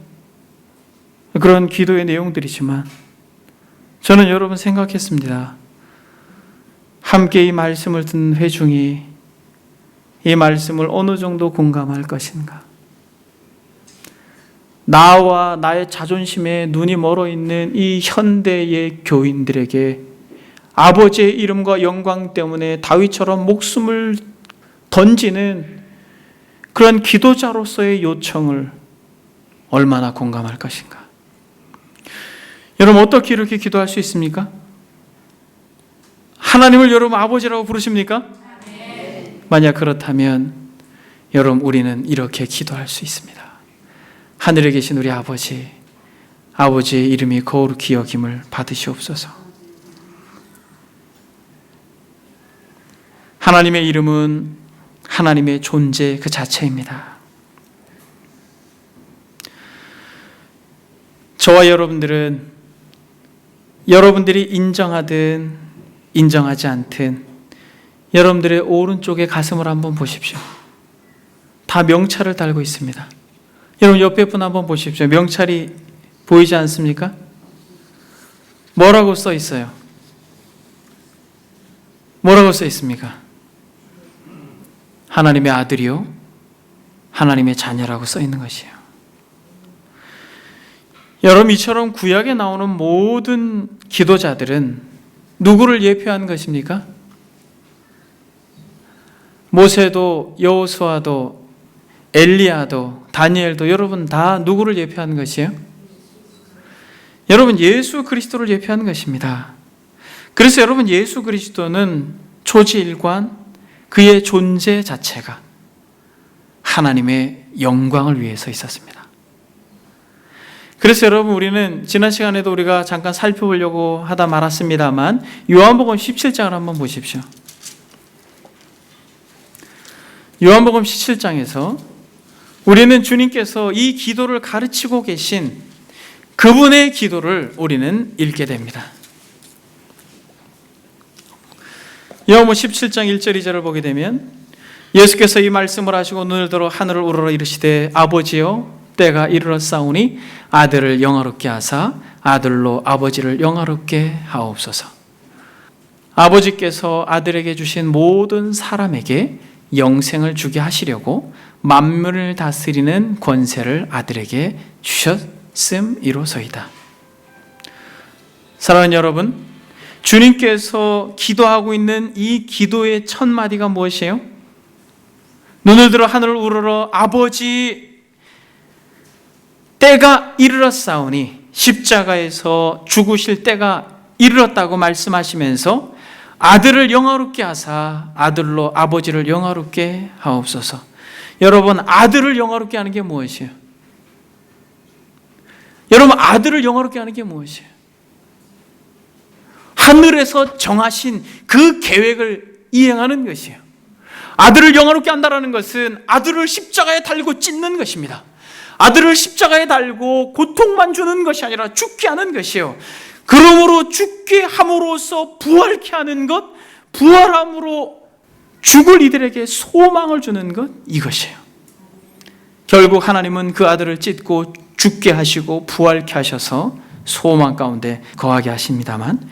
그런 기도의 내용들이지만 저는 여러분 생각했습니다. 함께 이 말씀을 듣는 회중이 이 말씀을 어느 정도 공감할 것인가? 나와 나의 자존심에 눈이 멀어 있는 이 현대의 교인들에게 아버지의 이름과 영광 때문에 다윗처럼 목숨을 던지는 그런 기도자로서의 요청을 얼마나 공감할 것인가? 여러분 어떻게 이렇게 기도할 수 있습니까? 하나님을 여러분 아버지라고 부르십니까? 만약 그렇다면 여러분 우리는 이렇게 기도할 수 있습니다. 하늘에 계신 우리 아버지, 아버지의 이름이 거룩히 여김을 받으시옵소서. 하나님의 이름은 하나님의 존재 그 자체입니다. 저와 여러분들은 여러분들이 인정하든 인정하지 않든 여러분들의 오른쪽에 가슴을 한번 보십시오. 다 명찰을 달고 있습니다. 여러분 옆에 분 한번 보십시오. 명찰이 보이지 않습니까? 뭐라고 써 있어요? 뭐라고 써 있습니까? 하나님의 아들이요, 하나님의 자녀라고 써 있는 것이에요. 여러분 이처럼 구약에 나오는 모든 기도자들은 누구를 예표하는 것입니까? 모세도 여호수아도 엘리야도 다니엘도 여러분 다 누구를 예표하는 것이에요? 여러분 예수 그리스도를 예표하는 것입니다. 그래서 여러분, 예수 그리스도는 초지일관 그의 존재 자체가 하나님의 영광을 위해서 있었습니다. 그래서 여러분, 우리는 지난 시간에도 우리가 잠깐 살펴보려고 하다 말았습니다만 요한복음 17장을 한번 보십시오. 요한복음 17장에서 우리는 주님께서 이 기도를 가르치고 계신 그분의 기도를 우리는 읽게 됩니다. 요한복음 17장 1절 2절을 보게 되면 예수께서 이 말씀을 하시고 눈을 들어 하늘을 우러러 이르시되 아버지여 때가 이르렀사오니 아들을 영화롭게 하사 아들로 아버지를 영화롭게 하옵소서. 아버지께서 아들에게 주신 모든 사람에게 영생을 주게 하시려고 만물을 다스리는 권세를 아들에게 주셨음이로소이다. 사랑하는 여러분, 주님께서 기도하고 있는 이 기도의 첫 마디가 무엇이에요? 눈을 들어 하늘을 우러러 아버지 때가 이르렀사오니, 십자가에서 죽으실 때가 이르렀다고 말씀하시면서 아들을 영화롭게 하사 아들로 아버지를 영화롭게 하옵소서. 여러분, 아들을 영화롭게 하는 게 무엇이에요? 여러분, 아들을 영화롭게 하는 게 무엇이에요? 하늘에서 정하신 그 계획을 이행하는 것이에요. 아들을 영화롭게 한다는 것은 아들을 십자가에 달고 찢는 것입니다. 아들을 십자가에 달고 고통만 주는 것이 아니라 죽게 하는 것이에요. 그러므로 죽게 함으로써 부활케 하는 것, 부활함으로 죽을 이들에게 소망을 주는 것, 이것이에요. 결국 하나님은 그 아들을 찢고 죽게 하시고 부활케 하셔서 소망 가운데 거하게 하십니다만,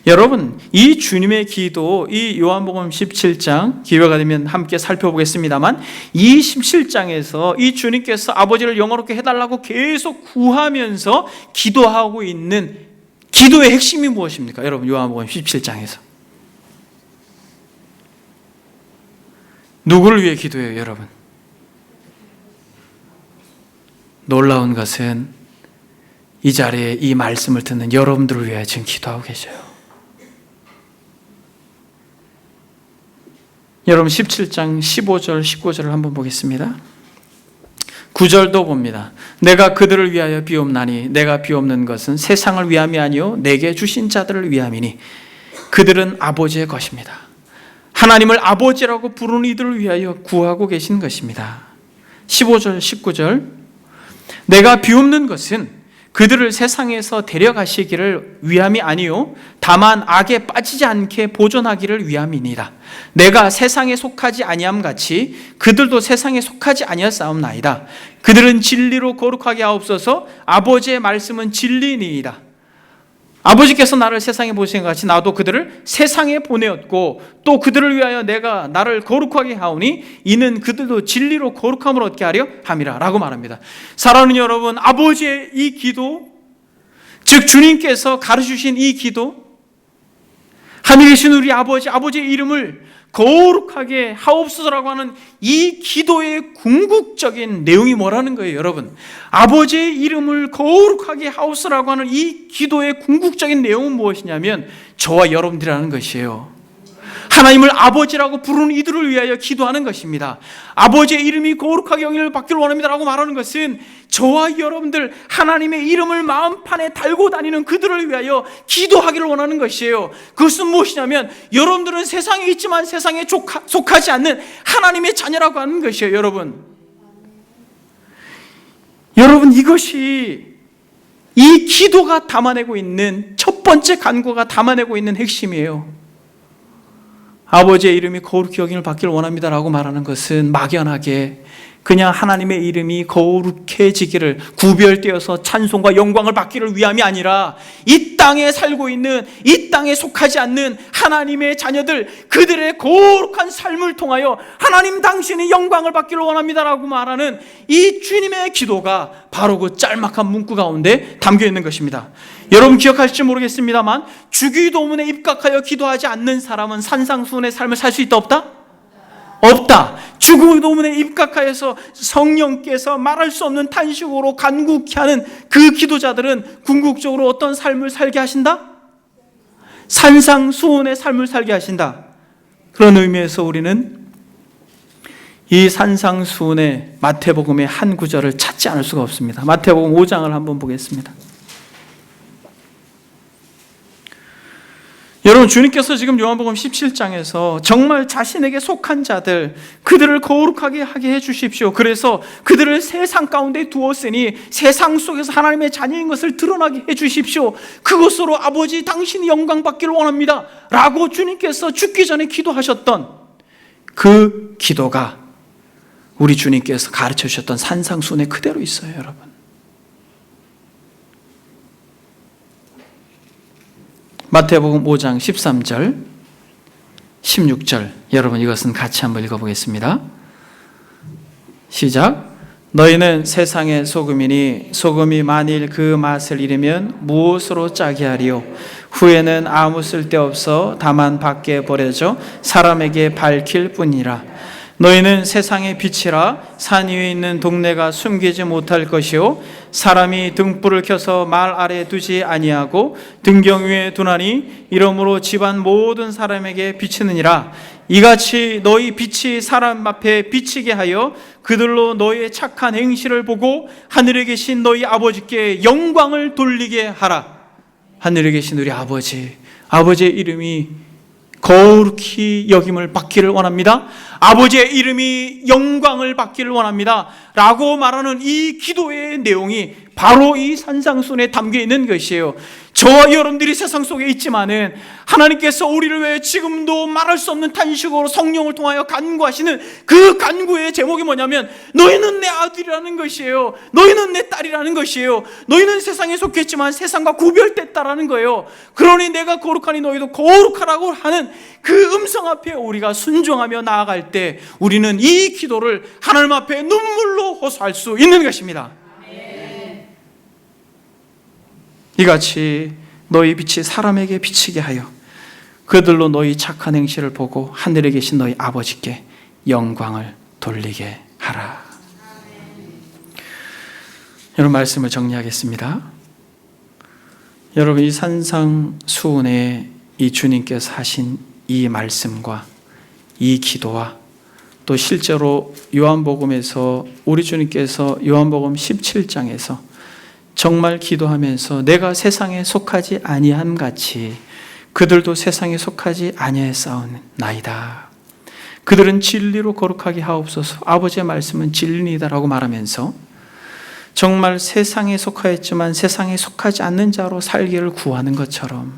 여러분, 이 주님의 기도, 이 요한복음 17장 기회가 되면 함께 살펴보겠습니다만, 이 17장에서 이 주님께서 아버지를 영화롭게 해달라고 계속 구하면서 기도하고 있는 기도의 핵심이 무엇입니까? 여러분, 요한복음 17장에서 누구를 위해 기도해요, 여러분? 놀라운 것은 이 자리에 이 말씀을 듣는 여러분들을 위해 지금 기도하고 계셔요. 여러분, 17장 15절 19절을 한번 보겠습니다. 9절도 봅니다. 내가 그들을 위하여 비옵나니 내가 비옵는 것은 세상을 위함이 아니요 내게 주신 자들을 위함이니 그들은 아버지의 것입니다. 하나님을 아버지라고 부르는 이들을 위하여 구하고 계신 것입니다. 15절 19절 내가 비옵는 것은 그들을 세상에서 데려가시기를 위함이 아니요 다만 악에 빠지지 않게 보존하기를 위함이니라. 내가 세상에 속하지 아니함 같이 그들도 세상에 속하지 아니하사옵나이다. 그들은 진리로 거룩하게 하옵소서. 아버지의 말씀은 진리니이다. 아버지께서 나를 세상에 보신 것 같이 나도 그들을 세상에 보내었고 또 그들을 위하여 내가 나를 거룩하게 하오니 이는 그들도 진리로 거룩함을 얻게 하려 함이라 라고 말합니다. 사랑하는 여러분, 아버지의 이 기도, 즉 주님께서 가르쳐주신 이 기도, 하늘에 계신 우리 아버지의 이름을 거룩하게 하옵소서라고 하는 이 기도의 궁극적인 내용이 뭐라는 거예요, 여러분? 아버지의 이름을 거룩하게 하옵소서라고 하는 이 기도의 궁극적인 내용은 무엇이냐면 저와 여러분들이라는 것이에요. 하나님을 아버지라고 부르는 이들을 위하여 기도하는 것입니다. 아버지의 이름이 거룩하게 영향을 받기를 원합니다라고 말하는 것은 저와 여러분들 하나님의 이름을 마음판에 달고 다니는 그들을 위하여 기도하기를 원하는 것이에요. 그것은 무엇이냐면 여러분들은 세상에 있지만 세상에 속하지 않는 하나님의 자녀라고 하는 것이에요. 여러분, 이것이 이 기도가 담아내고 있는 첫 번째 간구가 담아내고 있는 핵심이에요. 아버지의 이름이 거룩히 여김을 받기를 원합니다라고 말하는 것은 막연하게 그냥 하나님의 이름이 거룩해지기를, 구별되어서 찬송과 영광을 받기를 위함이 아니라 이 땅에 살고 있는, 이 땅에 속하지 않는 하나님의 자녀들, 그들의 거룩한 삶을 통하여 하나님 당신의 영광을 받기를 원합니다라고 말하는 이 주님의 기도가 바로 그 짤막한 문구 가운데 담겨 있는 것입니다. 여러분 기억하실지 모르겠습니다만 주기도문에 입각하여 기도하지 않는 사람은 산상수훈의 삶을 살 수 있다 없다? 없다. 주기도문에 입각하여서 성령께서 말할 수 없는 탄식으로 간구케 하는 그 기도자들은 궁극적으로 어떤 삶을 살게 하신다? 산상수훈의 삶을 살게 하신다. 그런 의미에서 우리는 이 산상수훈의 마태복음의 한 구절을 찾지 않을 수가 없습니다. 마태복음 5장을 한번 보겠습니다. 여러분, 주님께서 지금 요한복음 17장에서 정말 자신에게 속한 자들, 그들을 거룩하게 하게 해주십시오. 그래서 그들을 세상 가운데 두었으니 세상 속에서 하나님의 자녀인 것을 드러나게 해주십시오. 그것으로 아버지 당신이 영광 받기를 원합니다 라고 주님께서 죽기 전에 기도하셨던 그 기도가 우리 주님께서 가르쳐 주셨던 산상수훈에 그대로 있어요, 여러분. 마태복음 5장 13절, 16절, 여러분 이것은 같이 한번 읽어보겠습니다. 시작. 너희는 세상의 소금이니 소금이 만일 그 맛을 잃으면 무엇으로 짜게 하리요? 후에는 아무 쓸데없어 다만 밖에 버려져 사람에게 밝힐 뿐이라. 너희는 세상의 빛이라. 산 위에 있는 동네가 숨기지 못할 것이요 사람이 등불을 켜서 말 아래 두지 아니하고 등경 위에 두나니 이러므로 집안 모든 사람에게 비치느니라. 이같이 너희 빛이 사람 앞에 비치게 하여 그들로 너희의 착한 행실을 보고 하늘에 계신 너희 아버지께 영광을 돌리게 하라. 하늘에 계신 우리 아버지, 아버지의 이름이 거룩히 여김을 받기를 원합니다. 아버지의 이름이 영광을 받기를 원합니다 라고 말하는 이 기도의 내용이 바로 이 산상수훈에 담겨 있는 것이에요. 저와 여러분들이 세상 속에 있지만은 하나님께서 우리를 위해 지금도 말할 수 없는 탄식으로 성령을 통하여 간구하시는 그 간구의 제목이 뭐냐면 너희는 내 아들이라는 것이에요. 너희는 내 딸이라는 것이에요. 너희는 세상에 속했지만 세상과 구별됐다라는 거예요. 그러니 내가 거룩하니 너희도 거룩하라고 하는 그 음성 앞에 우리가 순종하며 나아갈 때 우리는 이 기도를 하나님 앞에 눈물로 호소할 수 있는 것입니다. 이같이 너희 빛이 사람에게 비치게 하여 그들로 너희 착한 행실을 보고 하늘에 계신 너희 아버지께 영광을 돌리게 하라. 여러분, 말씀을 정리하겠습니다. 여러분, 이 산상수훈에 이 주님께서 하신 이 말씀과 이 기도와 또 실제로 요한복음에서 우리 주님께서 요한복음 17장에서 정말 기도하면서 내가 세상에 속하지 아니함 같이 그들도 세상에 속하지 아니하였사옵나이다. 그들은 진리로 거룩하게 하옵소서. 아버지의 말씀은 진리이다라고 말하면서 정말 세상에 속하였지만 세상에 속하지 않는 자로 살기를 구하는 것처럼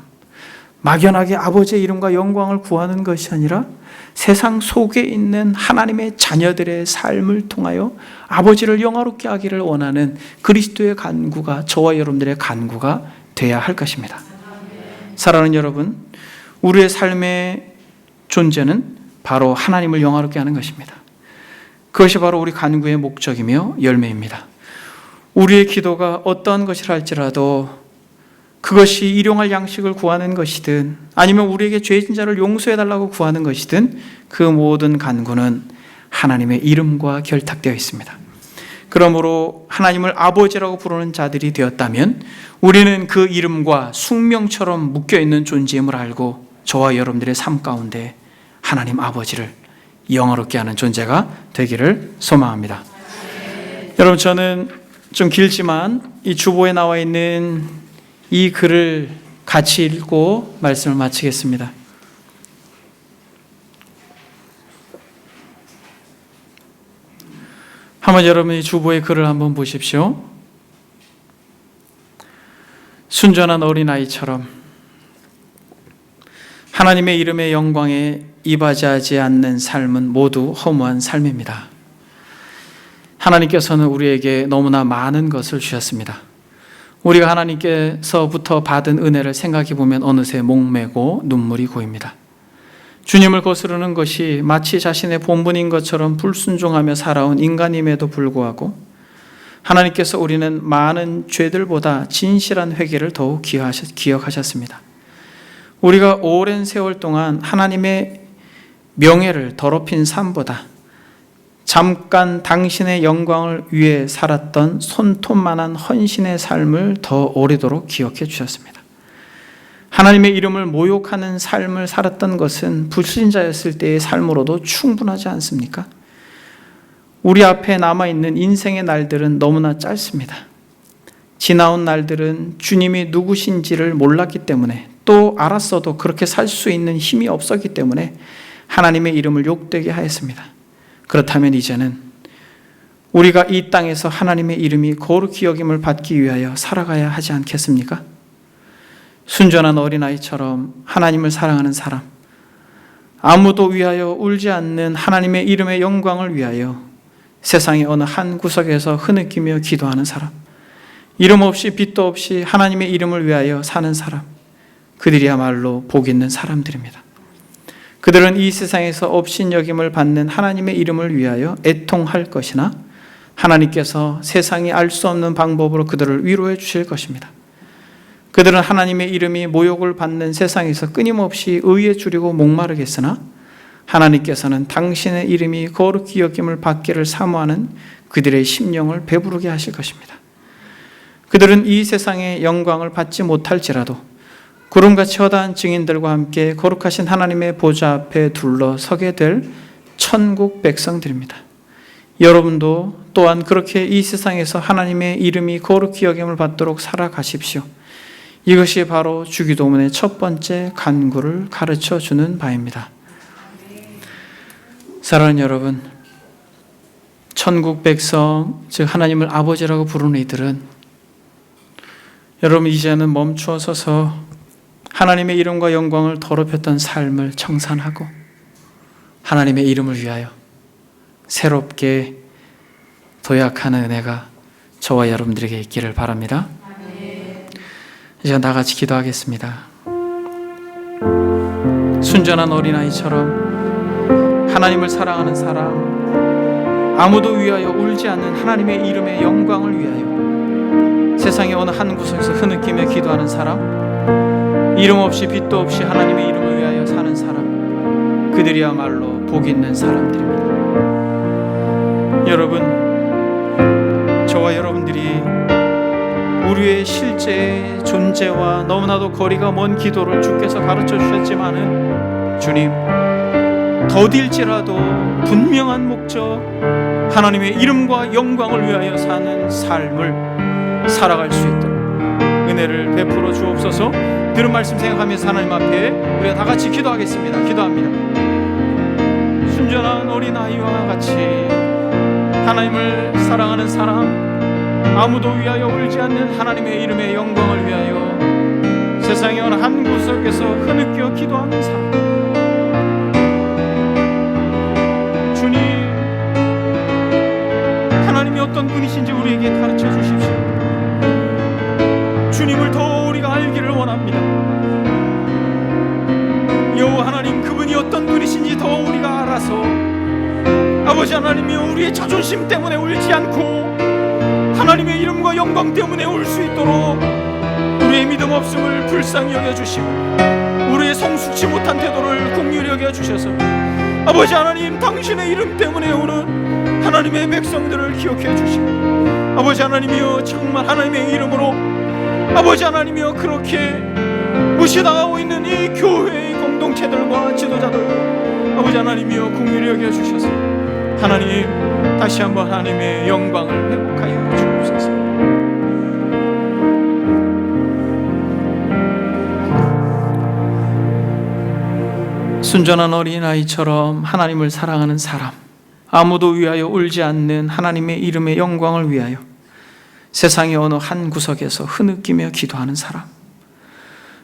막연하게 아버지의 이름과 영광을 구하는 것이 아니라 세상 속에 있는 하나님의 자녀들의 삶을 통하여 아버지를 영화롭게 하기를 원하는 그리스도의 간구가 저와 여러분들의 간구가 되어야 할 것입니다. 사랑하는 여러분, 우리의 삶의 존재는 바로 하나님을 영화롭게 하는 것입니다. 그것이 바로 우리 간구의 목적이며 열매입니다. 우리의 기도가 어떠한 것이라 할지라도 그것이 일용할 양식을 구하는 것이든 아니면 우리에게 죄진 자를 용서해달라고 구하는 것이든 그 모든 간구는 하나님의 이름과 결탁되어 있습니다. 그러므로 하나님을 아버지라고 부르는 자들이 되었다면 우리는 그 이름과 숙명처럼 묶여있는 존재임을 알고 저와 여러분들의 삶 가운데 하나님 아버지를 영화롭게 하는 존재가 되기를 소망합니다. 여러분, 저는 좀 길지만 이 주보에 나와 있는 이 글을 같이 읽고 말씀을 마치겠습니다. 한번 여러분이 주보의 글을 한번 보십시오. 순전한 어린아이처럼 하나님의 이름의 영광에 이바지하지 않는 삶은 모두 허무한 삶입니다. 하나님께서는 우리에게 너무나 많은 것을 주셨습니다. 우리가 하나님께서부터 받은 은혜를 생각해 보면 어느새 목매고 눈물이 고입니다. 주님을 거스르는 것이 마치 자신의 본분인 것처럼 불순종하며 살아온 인간임에도 불구하고 하나님께서 우리는 많은 죄들보다 진실한 회개를 더욱 기억하셨습니다. 우리가 오랜 세월 동안 하나님의 명예를 더럽힌 삶보다 잠깐 당신의 영광을 위해 살았던 손톱만한 헌신의 삶을 더 오래도록 기억해 주셨습니다. 하나님의 이름을 모욕하는 삶을 살았던 것은 불신자였을 때의 삶으로도 충분하지 않습니까? 우리 앞에 남아있는 인생의 날들은 너무나 짧습니다. 지나온 날들은 주님이 누구신지를 몰랐기 때문에, 또 알았어도 그렇게 살 수 있는 힘이 없었기 때문에 하나님의 이름을 욕되게 하였습니다. 그렇다면 이제는 우리가 이 땅에서 하나님의 이름이 거룩히 여김을 받기 위하여 살아가야 하지 않겠습니까? 순전한 어린아이처럼 하나님을 사랑하는 사람, 아무도 위하여 울지 않는 하나님의 이름의 영광을 위하여 세상의 어느 한 구석에서 흐느끼며 기도하는 사람, 이름 없이 빛도 없이 하나님의 이름을 위하여 사는 사람, 그들이야말로 복 있는 사람들입니다. 그들은 이 세상에서 업신여김을 받는 하나님의 이름을 위하여 애통할 것이나 하나님께서 세상이 알 수 없는 방법으로 그들을 위로해 주실 것입니다. 그들은 하나님의 이름이 모욕을 받는 세상에서 끊임없이 의에 줄이고 목마르겠으나 하나님께서는 당신의 이름이 거룩히 여김을 받기를 사모하는 그들의 심령을 배부르게 하실 것입니다. 그들은 이 세상의 영광을 받지 못할지라도 구름같이 허다한 증인들과 함께 거룩하신 하나님의 보좌 앞에 둘러서게 될 천국 백성들입니다. 여러분도 또한 그렇게 이 세상에서 하나님의 이름이 거룩히 여김을 받도록 살아가십시오. 이것이 바로 주기도문의 첫 번째 간구를 가르쳐 주는 바입니다. 사랑하는 여러분, 천국 백성, 즉 하나님을 아버지라고 부르는 이들은 여러분 이제는 멈추어 서서 하나님의 이름과 영광을 더럽혔던 삶을 청산하고 하나님의 이름을 위하여 새롭게 도약하는 은혜가 저와 여러분들에게 있기를 바랍니다. 이제 나같이 기도하겠습니다. 순전한 어린아이처럼 하나님을 사랑하는 사람, 아무도 위하여 울지 않는 하나님의 이름의 영광을 위하여 세상의 어느 한 구석에서 흐느끼며 기도하는 사람, 이름 없이 빛도 없이 하나님의 이름을 위하여 사는 사람, 그들이야말로 복 있는 사람들입니다. 여러분, 저와 여러분들이 우리의 실제 존재와 너무나도 거리가 먼 기도를 주께서 가르쳐 주셨지만은 주님, 더딜지라도 분명한 목적, 하나님의 이름과 영광을 위하여 사는 삶을 살아갈 수 있도록 은혜를 베풀어 주옵소서. 들은 말씀 생각하면서 하나님 앞에 우리가 다 같이 기도하겠습니다. 기도합니다. 순전한 어린아이와 같이 하나님을 사랑하는 사람, 아무도 위하여 울지 않는 하나님의 이름의 영광을 위하여 세상의 어느 한 구석에서 흐느껴 기도하는 사람, 주님, 하나님이 어떤 분이신지 우리에게 가르쳐 주십시오. 주님을 더 우리가 알기를 원합니다. 여호와 하나님, 그분이 어떤 분이신지 더 우리가 알아서 아버지 하나님이여, 우리의 자존심 때문에 울지 않고 하나님의 이름과 영광 때문에 울 수 있도록 우리의 믿음 없음을 불쌍히 여겨주시고 우리의 성숙치 못한 태도를 긍휼히 여겨주셔서 아버지 하나님, 당신의 이름 때문에 오는 하나님의 백성들을 기억해 주시고 아버지 하나님이여, 정말 하나님의 이름으로 아버지 하나님이여, 그렇게 무시당하고 있는 이 교회의 공동체들과 지도자들 아버지 하나님이여, 긍휼히 여겨주셔서 하나님, 다시 한번 하나님의 영광을 회복하여 주옵소서. 순전한 어린아이처럼 하나님을 사랑하는 사람, 아무도 위하여 울지 않는 하나님의 이름의 영광을 위하여 세상의 어느 한 구석에서 흐느끼며 기도하는 사람,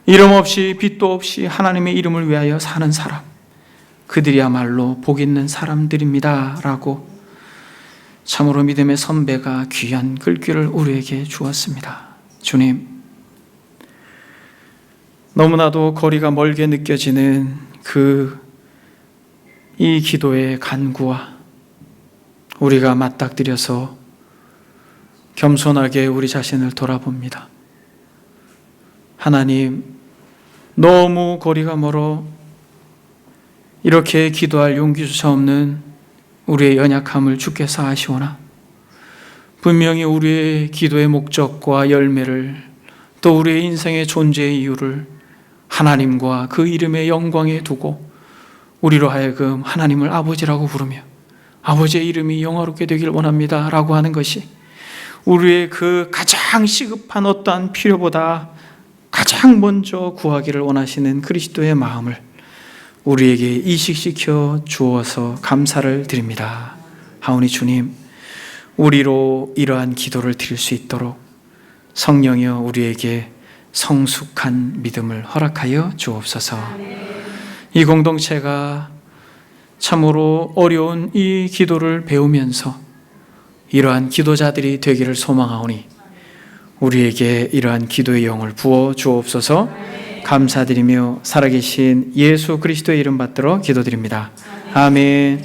이름 없이 빛도 없이 하나님의 이름을 위하여 사는 사람, 그들이야말로 복 있는 사람들입니다 라고 참으로 믿음의 선배가 귀한 글귀를 우리에게 주었습니다. 주님, 너무나도 거리가 멀게 느껴지는 이 기도의 간구와 우리가 맞닥뜨려서 겸손하게 우리 자신을 돌아봅니다. 하나님, 너무 거리가 멀어 이렇게 기도할 용기조차 없는 우리의 연약함을 주께서 아시오나 분명히 우리의 기도의 목적과 열매를, 또 우리의 인생의 존재의 이유를 하나님과 그 이름의 영광에 두고 우리로 하여금 하나님을 아버지라고 부르며 아버지의 이름이 영화롭게 되길 원합니다 라고 하는 것이 우리의 그 가장 시급한 어떠한 필요보다 가장 먼저 구하기를 원하시는 그리스도의 마음을 우리에게 이식시켜 주어서 감사를 드립니다. 하오니 주님, 우리로 이러한 기도를 드릴 수 있도록 성령이여 우리에게 성숙한 믿음을 허락하여 주옵소서. 이 공동체가 참으로 어려운 이 기도를 배우면서 이러한 기도자들이 되기를 소망하오니 우리에게 이러한 기도의 영을 부어 주옵소서. 감사드리며 살아계신 예수 그리스도의 이름 받들어 기도드립니다. 아멘.